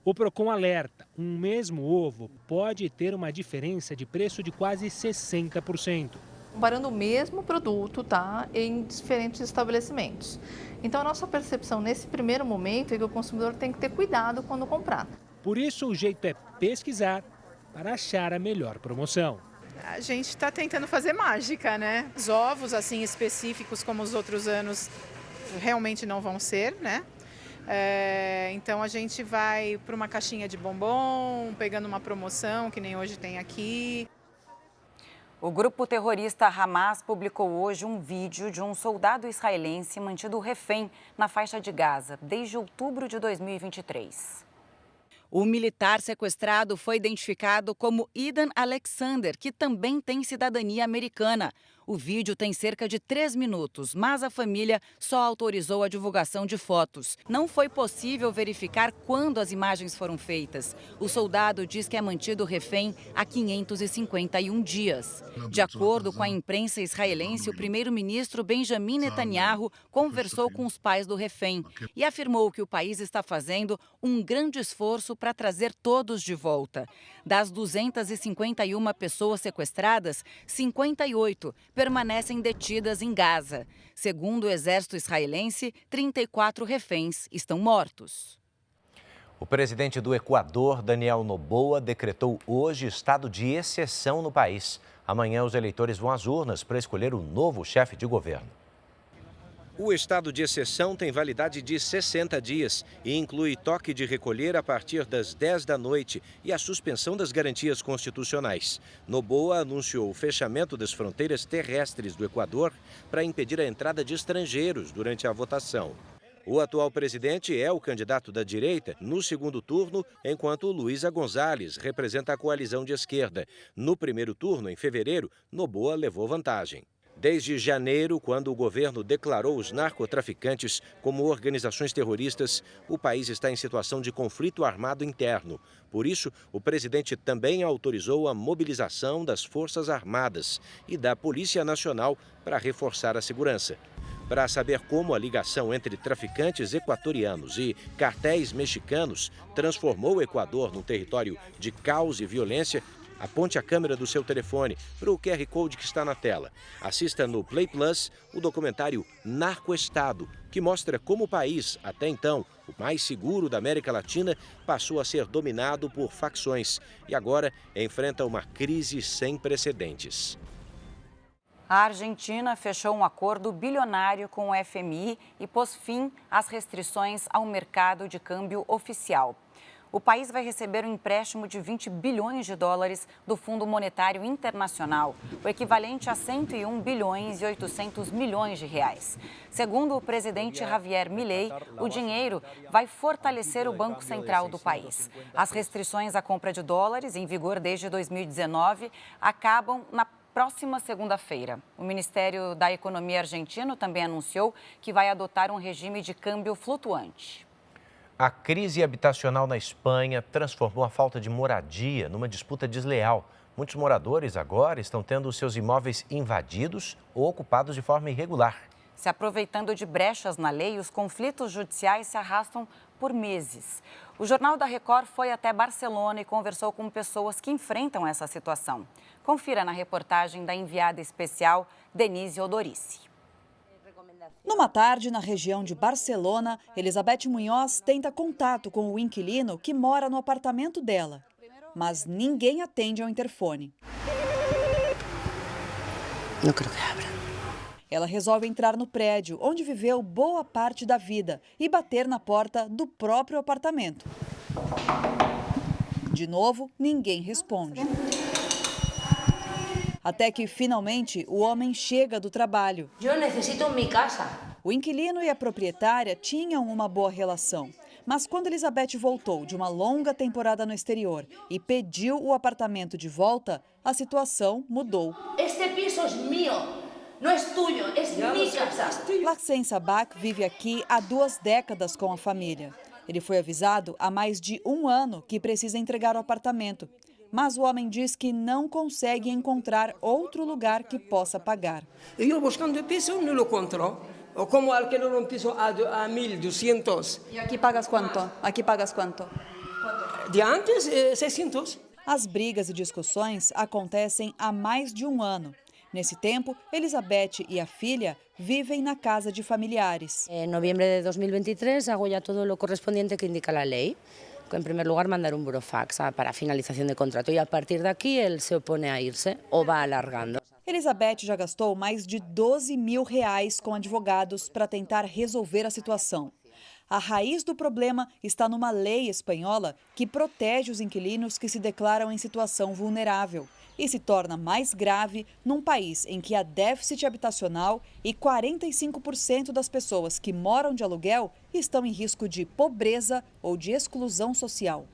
O Procon alerta, um mesmo ovo pode ter uma diferença de preço de quase 60%. Comparando o mesmo produto, tá, em diferentes estabelecimentos. Então, a nossa percepção nesse primeiro momento é que o consumidor tem que ter cuidado quando comprar. Por isso, o jeito é pesquisar para achar a melhor promoção. A gente está tentando fazer mágica, né? Os ovos, assim, específicos como os outros anos, realmente não vão ser, né? Então, a gente vai para uma caixinha de bombom, pegando uma promoção, que nem hoje tem aqui. O grupo terrorista Hamas publicou hoje um vídeo de um soldado israelense mantido refém na faixa de Gaza desde outubro de 2023. O militar sequestrado foi identificado como Idan Alexander, que também tem cidadania americana. O vídeo tem cerca de 3 minutos, mas a família só autorizou a divulgação de fotos. Não foi possível verificar quando as imagens foram feitas. O soldado diz que é mantido refém há 551 dias. De acordo com a imprensa israelense, o primeiro-ministro Benjamin Netanyahu conversou com os pais do refém e afirmou que o país está fazendo um grande esforço para trazer todos de volta. Das 251 pessoas sequestradas, 58 permanecem detidas em Gaza. Segundo o exército israelense, 34 reféns estão mortos. O presidente do Equador, Daniel Noboa, decretou hoje estado de exceção no país. Amanhã, os eleitores vão às urnas para escolher o novo chefe de governo. O estado de exceção tem validade de 60 dias e inclui toque de recolher a partir das 10 da noite e a suspensão das garantias constitucionais. Noboa anunciou o fechamento das fronteiras terrestres do Equador para impedir a entrada de estrangeiros durante a votação. O atual presidente é o candidato da direita no segundo turno, enquanto Luísa González representa a coalizão de esquerda. No primeiro turno, em fevereiro, Noboa levou vantagem. Desde janeiro, quando o governo declarou os narcotraficantes como organizações terroristas, o país está em situação de conflito armado interno. Por isso, o presidente também autorizou a mobilização das Forças Armadas e da Polícia Nacional para reforçar a segurança. Para saber como a ligação entre traficantes equatorianos e cartéis mexicanos transformou o Equador num território de caos e violência, aponte a câmera do seu telefone para o QR Code que está na tela. Assista no Play Plus o documentário Narcoestado, que mostra como o país, até então o mais seguro da América Latina, passou a ser dominado por facções e agora enfrenta uma crise sem precedentes. A Argentina fechou um acordo bilionário com o FMI e pôs fim às restrições ao mercado de câmbio oficial. O país vai receber um empréstimo de 20 bilhões de dólares do Fundo Monetário Internacional, o equivalente a 101 bilhões e 800 milhões de reais. Segundo o presidente Javier Milei, o dinheiro vai fortalecer o Banco Central do país. As restrições à compra de dólares, em vigor desde 2019, acabam na próxima segunda-feira. O Ministério da Economia argentino também anunciou que vai adotar um regime de câmbio flutuante. A crise habitacional na Espanha transformou a falta de moradia numa disputa desleal. Muitos moradores agora estão tendo seus imóveis invadidos ou ocupados de forma irregular. Se aproveitando de brechas na lei, os conflitos judiciais se arrastam por meses. O Jornal da Record foi até Barcelona e conversou com pessoas que enfrentam essa situação. Confira na reportagem da enviada especial Denise Odorici. Numa tarde, na região de Barcelona, Elizabeth Munhoz tenta contato com o inquilino que mora no apartamento dela. Mas ninguém atende ao interfone. Não creo que abra. Ela resolve entrar no prédio, onde viveu boa parte da vida, e bater na porta do próprio apartamento. De novo, ninguém responde. Até que, finalmente, o homem chega do trabalho. Eu necessito minha casa. O inquilino e a proprietária tinham uma boa relação. Mas quando Elizabeth voltou de uma longa temporada no exterior e pediu o apartamento de volta, a situação mudou. Este piso é meu, não é tuyo, é minha casa. Larsen Sabak vive aqui há 2 décadas com a família. Ele foi avisado há mais de 1 ano que precisa entregar o apartamento. Mas o homem diz que não consegue encontrar outro lugar que possa pagar. Eu buscando piso não encontro. Como alquiler um piso a 1.200. E aqui pagas quanto? Aqui pagas quanto? De antes, 600. As brigas e discussões acontecem há mais de 1 ano. Nesse tempo, Elizabeth e a filha vivem na casa de familiares. Em novembro de 2023, hago já todo o correspondiente que indica a lei. En primer lugar, mandar un burofax para a finalización de contrato e a partir daqui ele se opõe a irse ou vai alargando. Elizabeth já gastou mais de R$12 mil com advogados para tentar resolver a situação. A raiz do problema está numa lei espanhola que protege os inquilinos que se declaram em situação vulnerável e se torna mais grave num país em que há déficit habitacional e 45% das pessoas que moram de aluguel estão em risco de pobreza ou de exclusão social.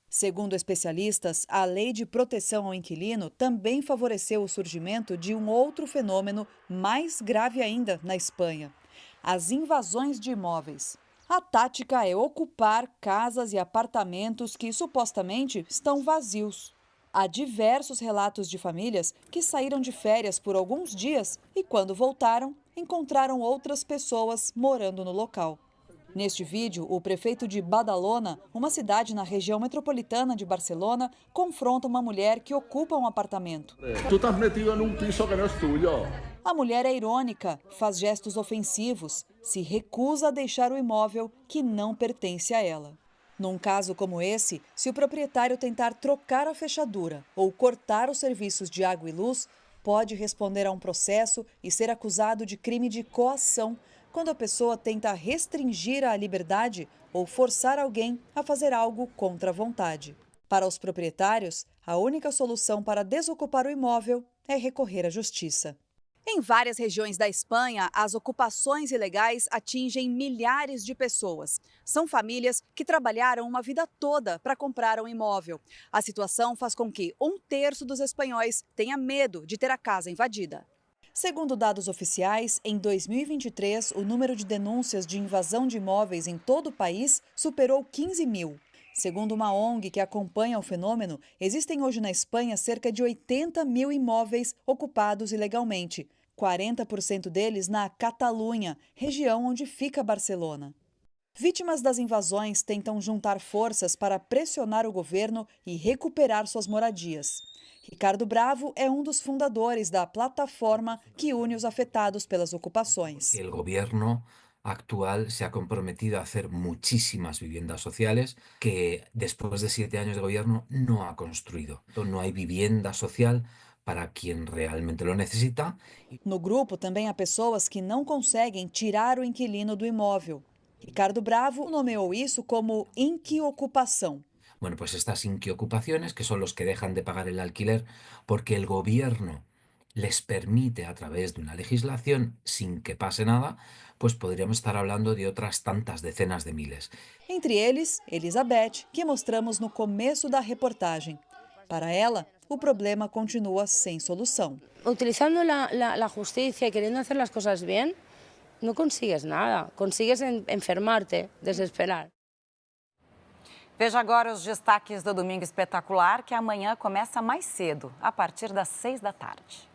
Segundo especialistas, a lei de proteção ao inquilino também favoreceu o surgimento de um outro fenômeno mais grave ainda na Espanha: as invasões de imóveis. A tática é ocupar casas e apartamentos que supostamente estão vazios. Há diversos relatos de famílias que saíram de férias por alguns dias e, quando voltaram, encontraram outras pessoas morando no local. Neste vídeo, o prefeito de Badalona, uma cidade na região metropolitana de Barcelona, confronta uma mulher que ocupa um apartamento. Tu estás metido num piso que não é tuyo. A mulher é irônica, faz gestos ofensivos, se recusa a deixar o imóvel que não pertence a ela. Num caso como esse, se o proprietário tentar trocar a fechadura ou cortar os serviços de água e luz, pode responder a um processo e ser acusado de crime de coação, quando a pessoa tenta restringir a liberdade ou forçar alguém a fazer algo contra a vontade. Para os proprietários, a única solução para desocupar o imóvel é recorrer à justiça. Em várias regiões da Espanha, as ocupações ilegais atingem milhares de pessoas. São famílias que trabalharam uma vida toda para comprar um imóvel. A situação faz com que 1/3 dos espanhóis tenha medo de ter a casa invadida. Segundo dados oficiais, em 2023, o número de denúncias de invasão de imóveis em todo o país superou 15 mil. Segundo uma ONG que acompanha o fenômeno, existem hoje na Espanha cerca de 80 mil imóveis ocupados ilegalmente, 40% deles na Catalunha, região onde fica Barcelona. Vítimas das invasões tentam juntar forças para pressionar o governo e recuperar suas moradias. Ricardo Bravo é um dos fundadores da plataforma que une os afetados pelas ocupações. O governo actual se ha comprometido a hacer muchísimas viviendas sociales que después de 7 años de gobierno no ha construido. No hay vivienda social para quien realmente lo necesita. No grupo também há pessoas que não conseguem tirar o inquilino do imóvel. Ricardo Bravo nomeou isso como inquiocupação. Bueno, pues estas inquiocupaciones, que son los que dejan de pagar el alquiler porque el gobierno les permite a través de una legislación sin que pase nada, pues podríamos estar hablando de otras tantas decenas de miles. Entre eles, Elizabeth, que mostramos no começo da reportagem. Para ela, o problema continua sem solução. Utilizando a justiça e querendo fazer as coisas bem, não consigues nada. Consigues enfermar-te, desesperar. Veja agora os destaques do Domingo Espetacular, que amanhã começa mais cedo, a partir das 6 da tarde.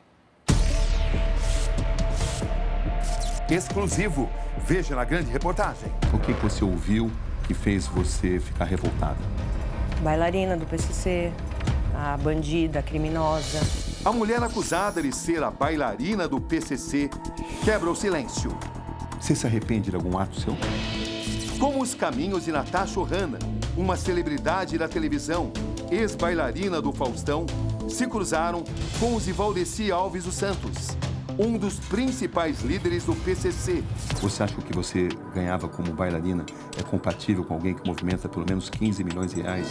Exclusivo. Veja na grande reportagem. O que você ouviu que fez você ficar revoltada? Bailarina do PCC, a bandida, a criminosa. A mulher acusada de ser a bailarina do PCC quebra o silêncio. Você se arrepende de algum ato seu? Como os caminhos de Natasha Ohana, uma celebridade da televisão, ex-bailarina do Faustão, se cruzaram com os de Valdeci Alves dos Santos, um dos principais líderes do PCC. Você acha que o que você ganhava como bailarina é compatível com alguém que movimenta pelo menos 15 milhões de reais?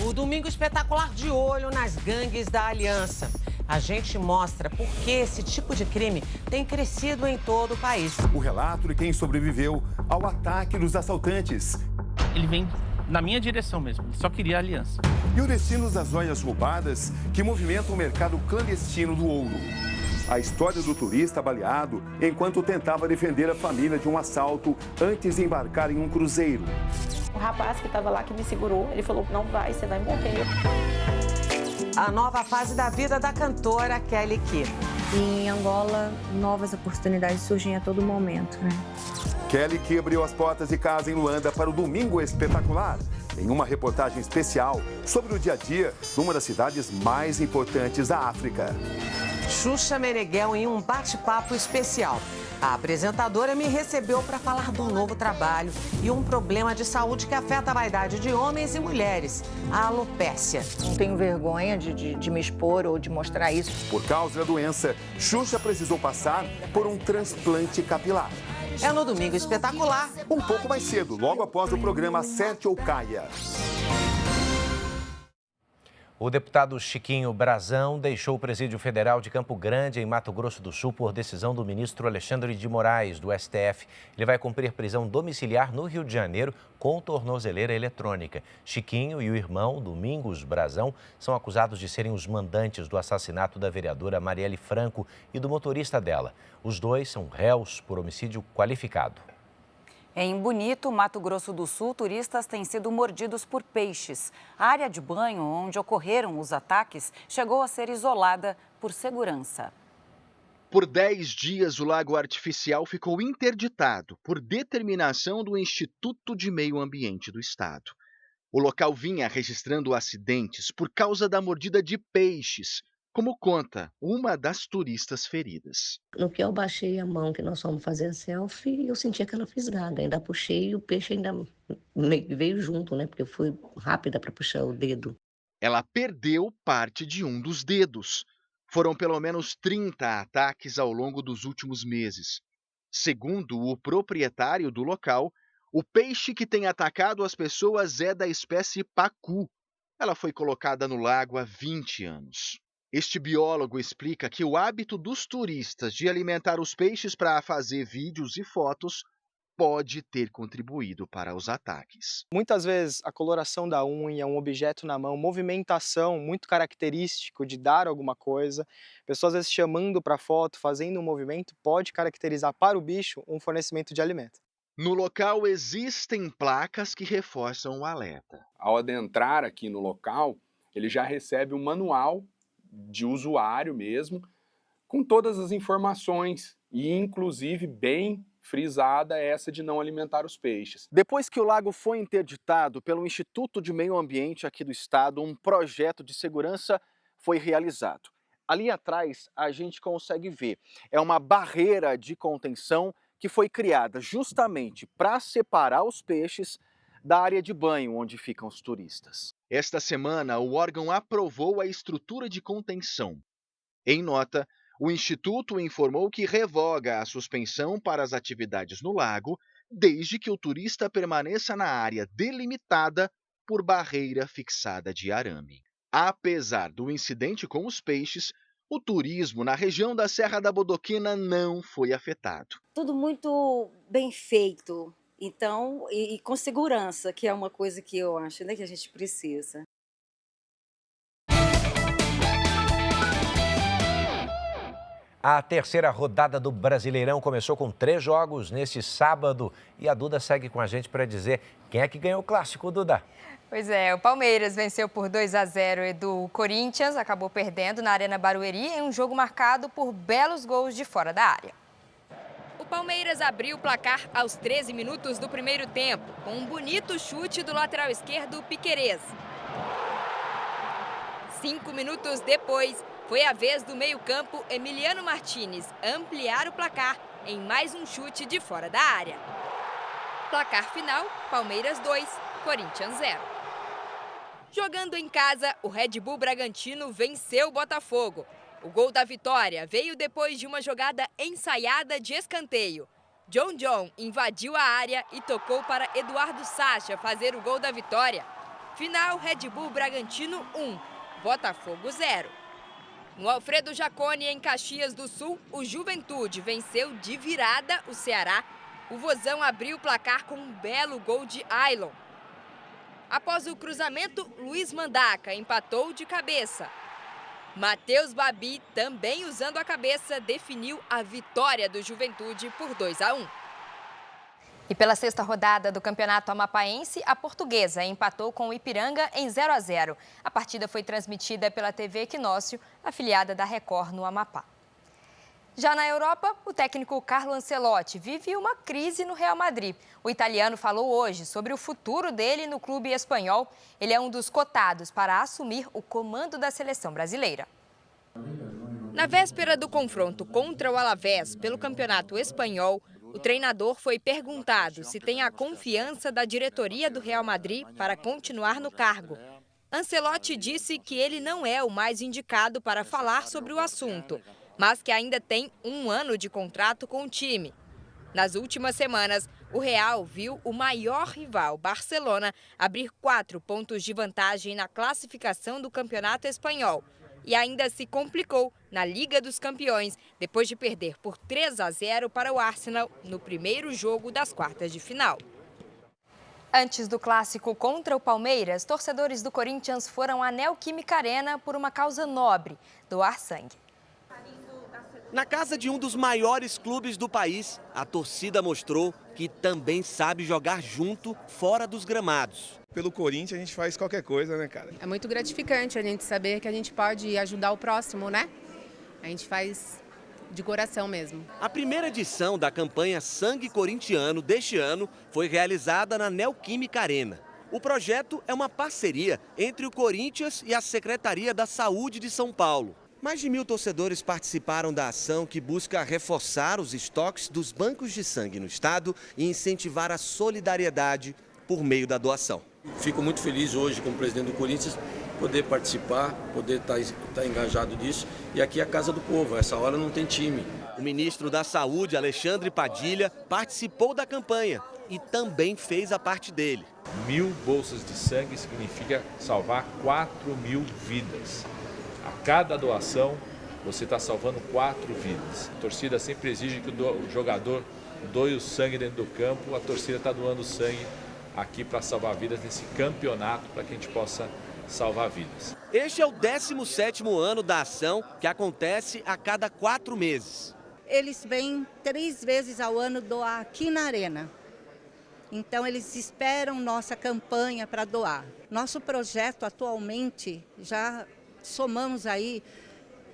O Domingo Espetacular de olho nas gangues da Aliança. A gente mostra por que esse tipo de crime tem crescido em todo o país. O relato de quem sobreviveu ao ataque dos assaltantes. Ele vem na minha direção mesmo, ele só queria a aliança. E o destino das joias roubadas que movimentam o mercado clandestino do ouro. A história do turista baleado enquanto tentava defender a família de um assalto antes de embarcar em um cruzeiro. O rapaz que estava lá que me segurou, ele falou, não vai, você vai morrer. A nova fase da vida da cantora Kelly Key. Em Angola, novas oportunidades surgem a todo momento, né? Kelly Key abriu as portas de casa em Luanda para o Domingo Espetacular, em uma reportagem especial sobre o dia a dia de uma das cidades mais importantes da África. Xuxa Meneghel em um bate-papo especial. A apresentadora me recebeu para falar do novo trabalho e um problema de saúde que afeta a vaidade de homens e mulheres, a alopécia. Não tenho vergonha de me expor ou de mostrar isso. Por causa da doença, Xuxa precisou passar por um transplante capilar. É no Domingo Espetacular. Um pouco mais cedo, logo após o programa Acerte ou Caia. O deputado Chiquinho Brazão deixou o Presídio Federal de Campo Grande, em Mato Grosso do Sul, por decisão do ministro Alexandre de Moraes, do STF. Ele vai cumprir prisão domiciliar no Rio de Janeiro com tornozeleira eletrônica. Chiquinho e o irmão, Domingos Brazão, são acusados de serem os mandantes do assassinato da vereadora Marielle Franco e do motorista dela. Os dois são réus por homicídio qualificado. Em Bonito, Mato Grosso do Sul, turistas têm sido mordidos por peixes. A área de banho onde ocorreram os ataques chegou a ser isolada por segurança. Por 10 dias, o lago artificial ficou interditado por determinação do Instituto de Meio Ambiente do Estado. O local vinha registrando acidentes por causa da mordida de peixes, como conta uma das turistas feridas. No que eu baixei a mão, que nós fomos fazer a selfie, eu senti aquela fisgada. Ainda puxei e o peixe ainda veio junto, né? Porque eu fui rápida para puxar o dedo. Ela perdeu parte de um dos dedos. Foram pelo menos 30 ataques ao longo dos últimos meses. Segundo o proprietário do local, o peixe que tem atacado as pessoas é da espécie pacu. Ela foi colocada no lago há 20 anos. Este biólogo explica que o hábito dos turistas de alimentar os peixes para fazer vídeos e fotos pode ter contribuído para os ataques. Muitas vezes a coloração da unha, um objeto na mão, movimentação muito característico de dar alguma coisa, pessoas às vezes chamando para foto, fazendo um movimento, pode caracterizar para o bicho um fornecimento de alimento. No local existem placas que reforçam o alerta. Ao adentrar aqui no local, ele já recebe um manual de usuário mesmo, com todas as informações e inclusive bem frisada essa de não alimentar os peixes. Depois que o lago foi interditado pelo Instituto de Meio Ambiente aqui do estado, um projeto de segurança foi realizado. Ali atrás a gente consegue ver, é uma barreira de contenção que foi criada justamente para separar os peixes da área de banho onde ficam os turistas. Esta semana, o órgão aprovou a estrutura de contenção. Em nota, o Instituto informou que revoga a suspensão para as atividades no lago, desde que o turista permaneça na área delimitada por barreira fixada de arame. Apesar do incidente com os peixes, o turismo na região da Serra da Bodoquena não foi afetado. Tudo muito bem feito. Então, e com segurança, que é uma coisa que eu acho, né, que a gente precisa. A terceira rodada do Brasileirão começou com 3 jogos neste sábado. E a Duda segue com a gente para dizer quem é que ganhou o clássico, Duda. Pois é, o Palmeiras venceu por 2-0 e do Corinthians acabou perdendo na Arena Barueri em um jogo marcado por belos gols de fora da área. O Palmeiras abriu o placar aos 13 minutos do primeiro tempo, com um bonito chute do lateral esquerdo Piquerez. 5 minutos depois, foi a vez do meio-campo Emiliano Martínez ampliar o placar em mais um chute de fora da área. Placar final, Palmeiras 2, Corinthians 0. Jogando em casa, o Red Bull Bragantino venceu o Botafogo. O gol da vitória veio depois de uma jogada ensaiada de escanteio. John invadiu a área e tocou para Eduardo Sacha fazer o gol da vitória. Final, Red Bull Bragantino 1, Botafogo 0. No Alfredo Jaconi, em Caxias do Sul, o Juventude venceu de virada o Ceará. O Vozão abriu o placar com um belo gol de Ailon. Após o cruzamento, Luiz Mandaca empatou de cabeça. Matheus Babi, também usando a cabeça, definiu a vitória do Juventude por 2-1. E pela sexta rodada do Campeonato Amapaense, a Portuguesa empatou com o Ipiranga em 0-0. A partida foi transmitida pela TV Equinócio, afiliada da Record no Amapá. Já na Europa, o técnico Carlo Ancelotti vive uma crise no Real Madrid. O italiano falou hoje sobre o futuro dele no clube espanhol. Ele é um dos cotados para assumir o comando da seleção brasileira. Na véspera do confronto contra o Alavés pelo Campeonato Espanhol, o treinador foi perguntado se tem a confiança da diretoria do Real Madrid para continuar no cargo. Ancelotti disse que ele não é o mais indicado para falar sobre o assunto, mas que ainda tem 1 ano de contrato com o time. Nas últimas semanas, o Real viu o maior rival, Barcelona, abrir 4 pontos de vantagem na classificação do Campeonato Espanhol. E ainda se complicou na Liga dos Campeões, depois de perder por 3-0 para o Arsenal no primeiro jogo das quartas de final. Antes do clássico contra o Palmeiras, torcedores do Corinthians foram à Neoquímica Arena por uma causa nobre, doar sangue. Na casa de um dos maiores clubes do país, a torcida mostrou que também sabe jogar junto fora dos gramados. Pelo Corinthians a gente faz qualquer coisa, né, cara? É muito gratificante a gente saber que a gente pode ajudar o próximo, né? A gente faz de coração mesmo. A primeira edição da campanha Sangue Corintiano deste ano foi realizada na Neoquímica Arena. O projeto é uma parceria entre o Corinthians e a Secretaria da Saúde de São Paulo. Mais de 1.000 torcedores participaram da ação que busca reforçar os estoques dos bancos de sangue no estado e incentivar a solidariedade por meio da doação. Fico muito feliz hoje como presidente do Corinthians poder participar, poder estar engajado nisso. E aqui é a casa do povo, essa hora não tem time. O ministro da Saúde, Alexandre Padilha, participou da campanha e também fez a parte dele. 1.000 bolsas de sangue significa salvar 4.000 vidas. A cada doação, você está salvando 4 vidas. A torcida sempre exige que o jogador doe o sangue dentro do campo. A torcida está doando sangue aqui para salvar vidas nesse campeonato, para que a gente possa salvar vidas. Este é o 17º ano da ação, que acontece a cada 4 meses. Eles vêm 3 vezes ao ano doar aqui na Arena. Então, eles esperam nossa campanha para doar. Nosso projeto, atualmente, já somamos aí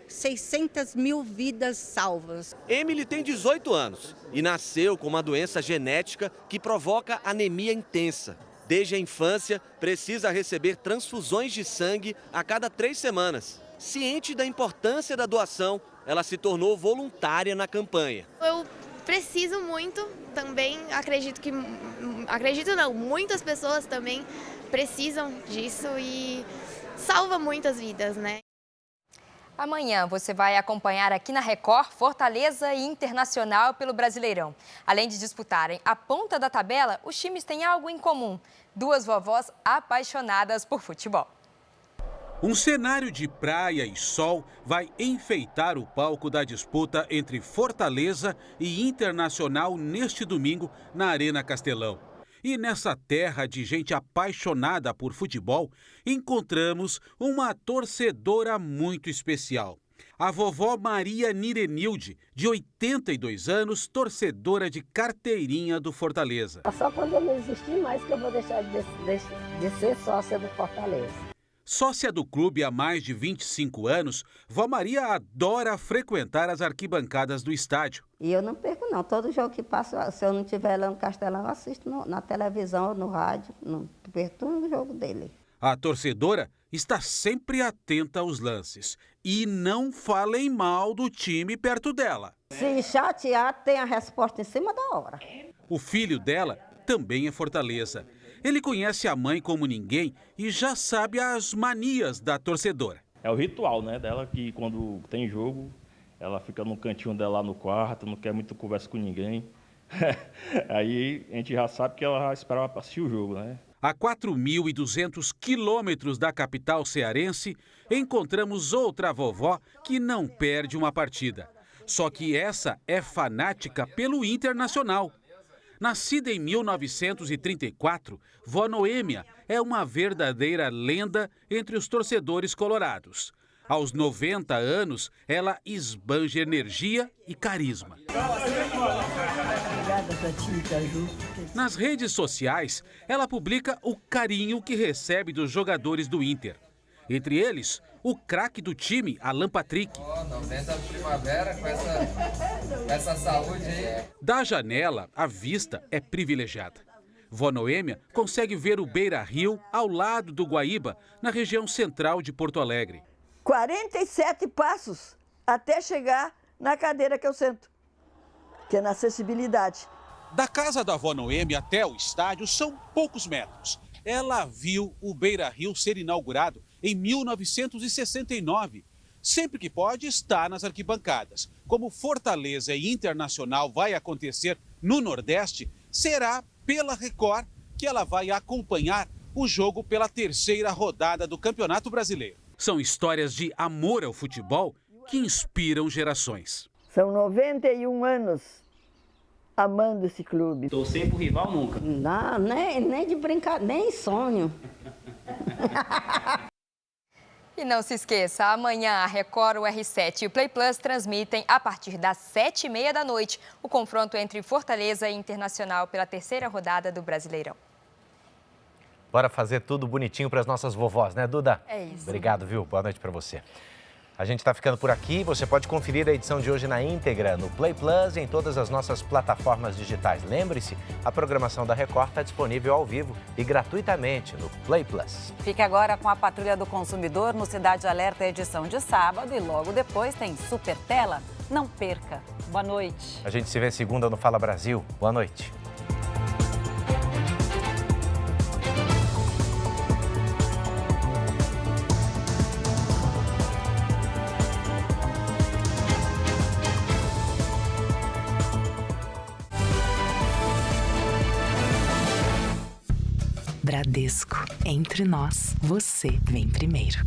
600.000 vidas salvas. Emily tem 18 anos e nasceu com uma doença genética que provoca anemia intensa. Desde a infância, precisa receber transfusões de sangue a cada 3 semanas. Ciente da importância da doação, ela se tornou voluntária na campanha. Eu preciso muito também, muitas pessoas também precisam disso e salva muitas vidas, né? Amanhã você vai acompanhar aqui na Record Fortaleza e Internacional pelo Brasileirão. Além de disputarem a ponta da tabela, os times têm algo em comum: 2 vovós apaixonadas por futebol. Um cenário de praia e sol vai enfeitar o palco da disputa entre Fortaleza e Internacional neste domingo na Arena Castelão. E nessa terra de gente apaixonada por futebol, encontramos uma torcedora muito especial. A vovó Maria Nirenilde, de 82 anos, torcedora de carteirinha do Fortaleza. Só quando eu não existir mais que eu vou deixar de ser sócia do Fortaleza. Sócia do clube há mais de 25 anos, vó Maria adora frequentar as arquibancadas do estádio. E eu não perco não, todo jogo que passa, se eu não estiver lá no Castelão, eu assisto na televisão ou no rádio, não perco no jogo dele. A torcedora está sempre atenta aos lances e não falem mal do time perto dela. Se chatear, tem a resposta em cima da hora. O filho dela também é Fortaleza. Ele conhece a mãe como ninguém e já sabe as manias da torcedora. É o ritual, né, dela, que quando tem jogo, ela fica no cantinho dela lá no quarto, não quer muito conversa com ninguém. Aí a gente já sabe que ela já esperava para assistir o jogo, né? A 4.200 quilômetros da capital cearense, encontramos outra vovó que não perde uma partida. Só que essa é fanática pelo Internacional. Nascida em 1934, vó Noêmia é uma verdadeira lenda entre os torcedores colorados. Aos 90 anos, ela esbanja energia e carisma. Nas redes sociais, ela publica o carinho que recebe dos jogadores do Inter. Entre eles, o craque do time, Alan Patrick. 90 primavera com essa saúde aí. Da janela, a vista é privilegiada. Vó Noêmia consegue ver o Beira-Rio ao lado do Guaíba, na região central de Porto Alegre. 47 passos até chegar na cadeira que eu sento, que é na acessibilidade. Da casa da avó Noêmia até o estádio são poucos metros. Ela viu o Beira-Rio ser inaugurado em 1969. Sempre que pode, está nas arquibancadas. Como Fortaleza e Internacional vai acontecer no Nordeste, será pela Record que ela vai acompanhar o jogo pela terceira rodada do Campeonato Brasileiro. São histórias de amor ao futebol que inspiram gerações. São 91 anos amando esse clube. Torcer pro rival nunca. Não, nem de brincar, nem sonho. E não se esqueça, amanhã a Record, o R7 e o Play Plus transmitem a partir das 7h30 da noite o confronto entre Fortaleza e Internacional pela terceira rodada do Brasileirão. Bora fazer tudo bonitinho para as nossas vovós, né, Duda? É isso. Obrigado, viu? Boa noite para você. A gente está ficando por aqui. Você pode conferir a edição de hoje na íntegra no Play Plus e em todas as nossas plataformas digitais. Lembre-se, a programação da Record está disponível ao vivo e gratuitamente no Play Plus. Fique agora com a Patrulha do Consumidor no Cidade Alerta, edição de sábado. E logo depois tem Super Tela. Não perca. Boa noite. A gente se vê segunda no Fala Brasil. Boa noite. Bradesco, entre nós, você vem primeiro.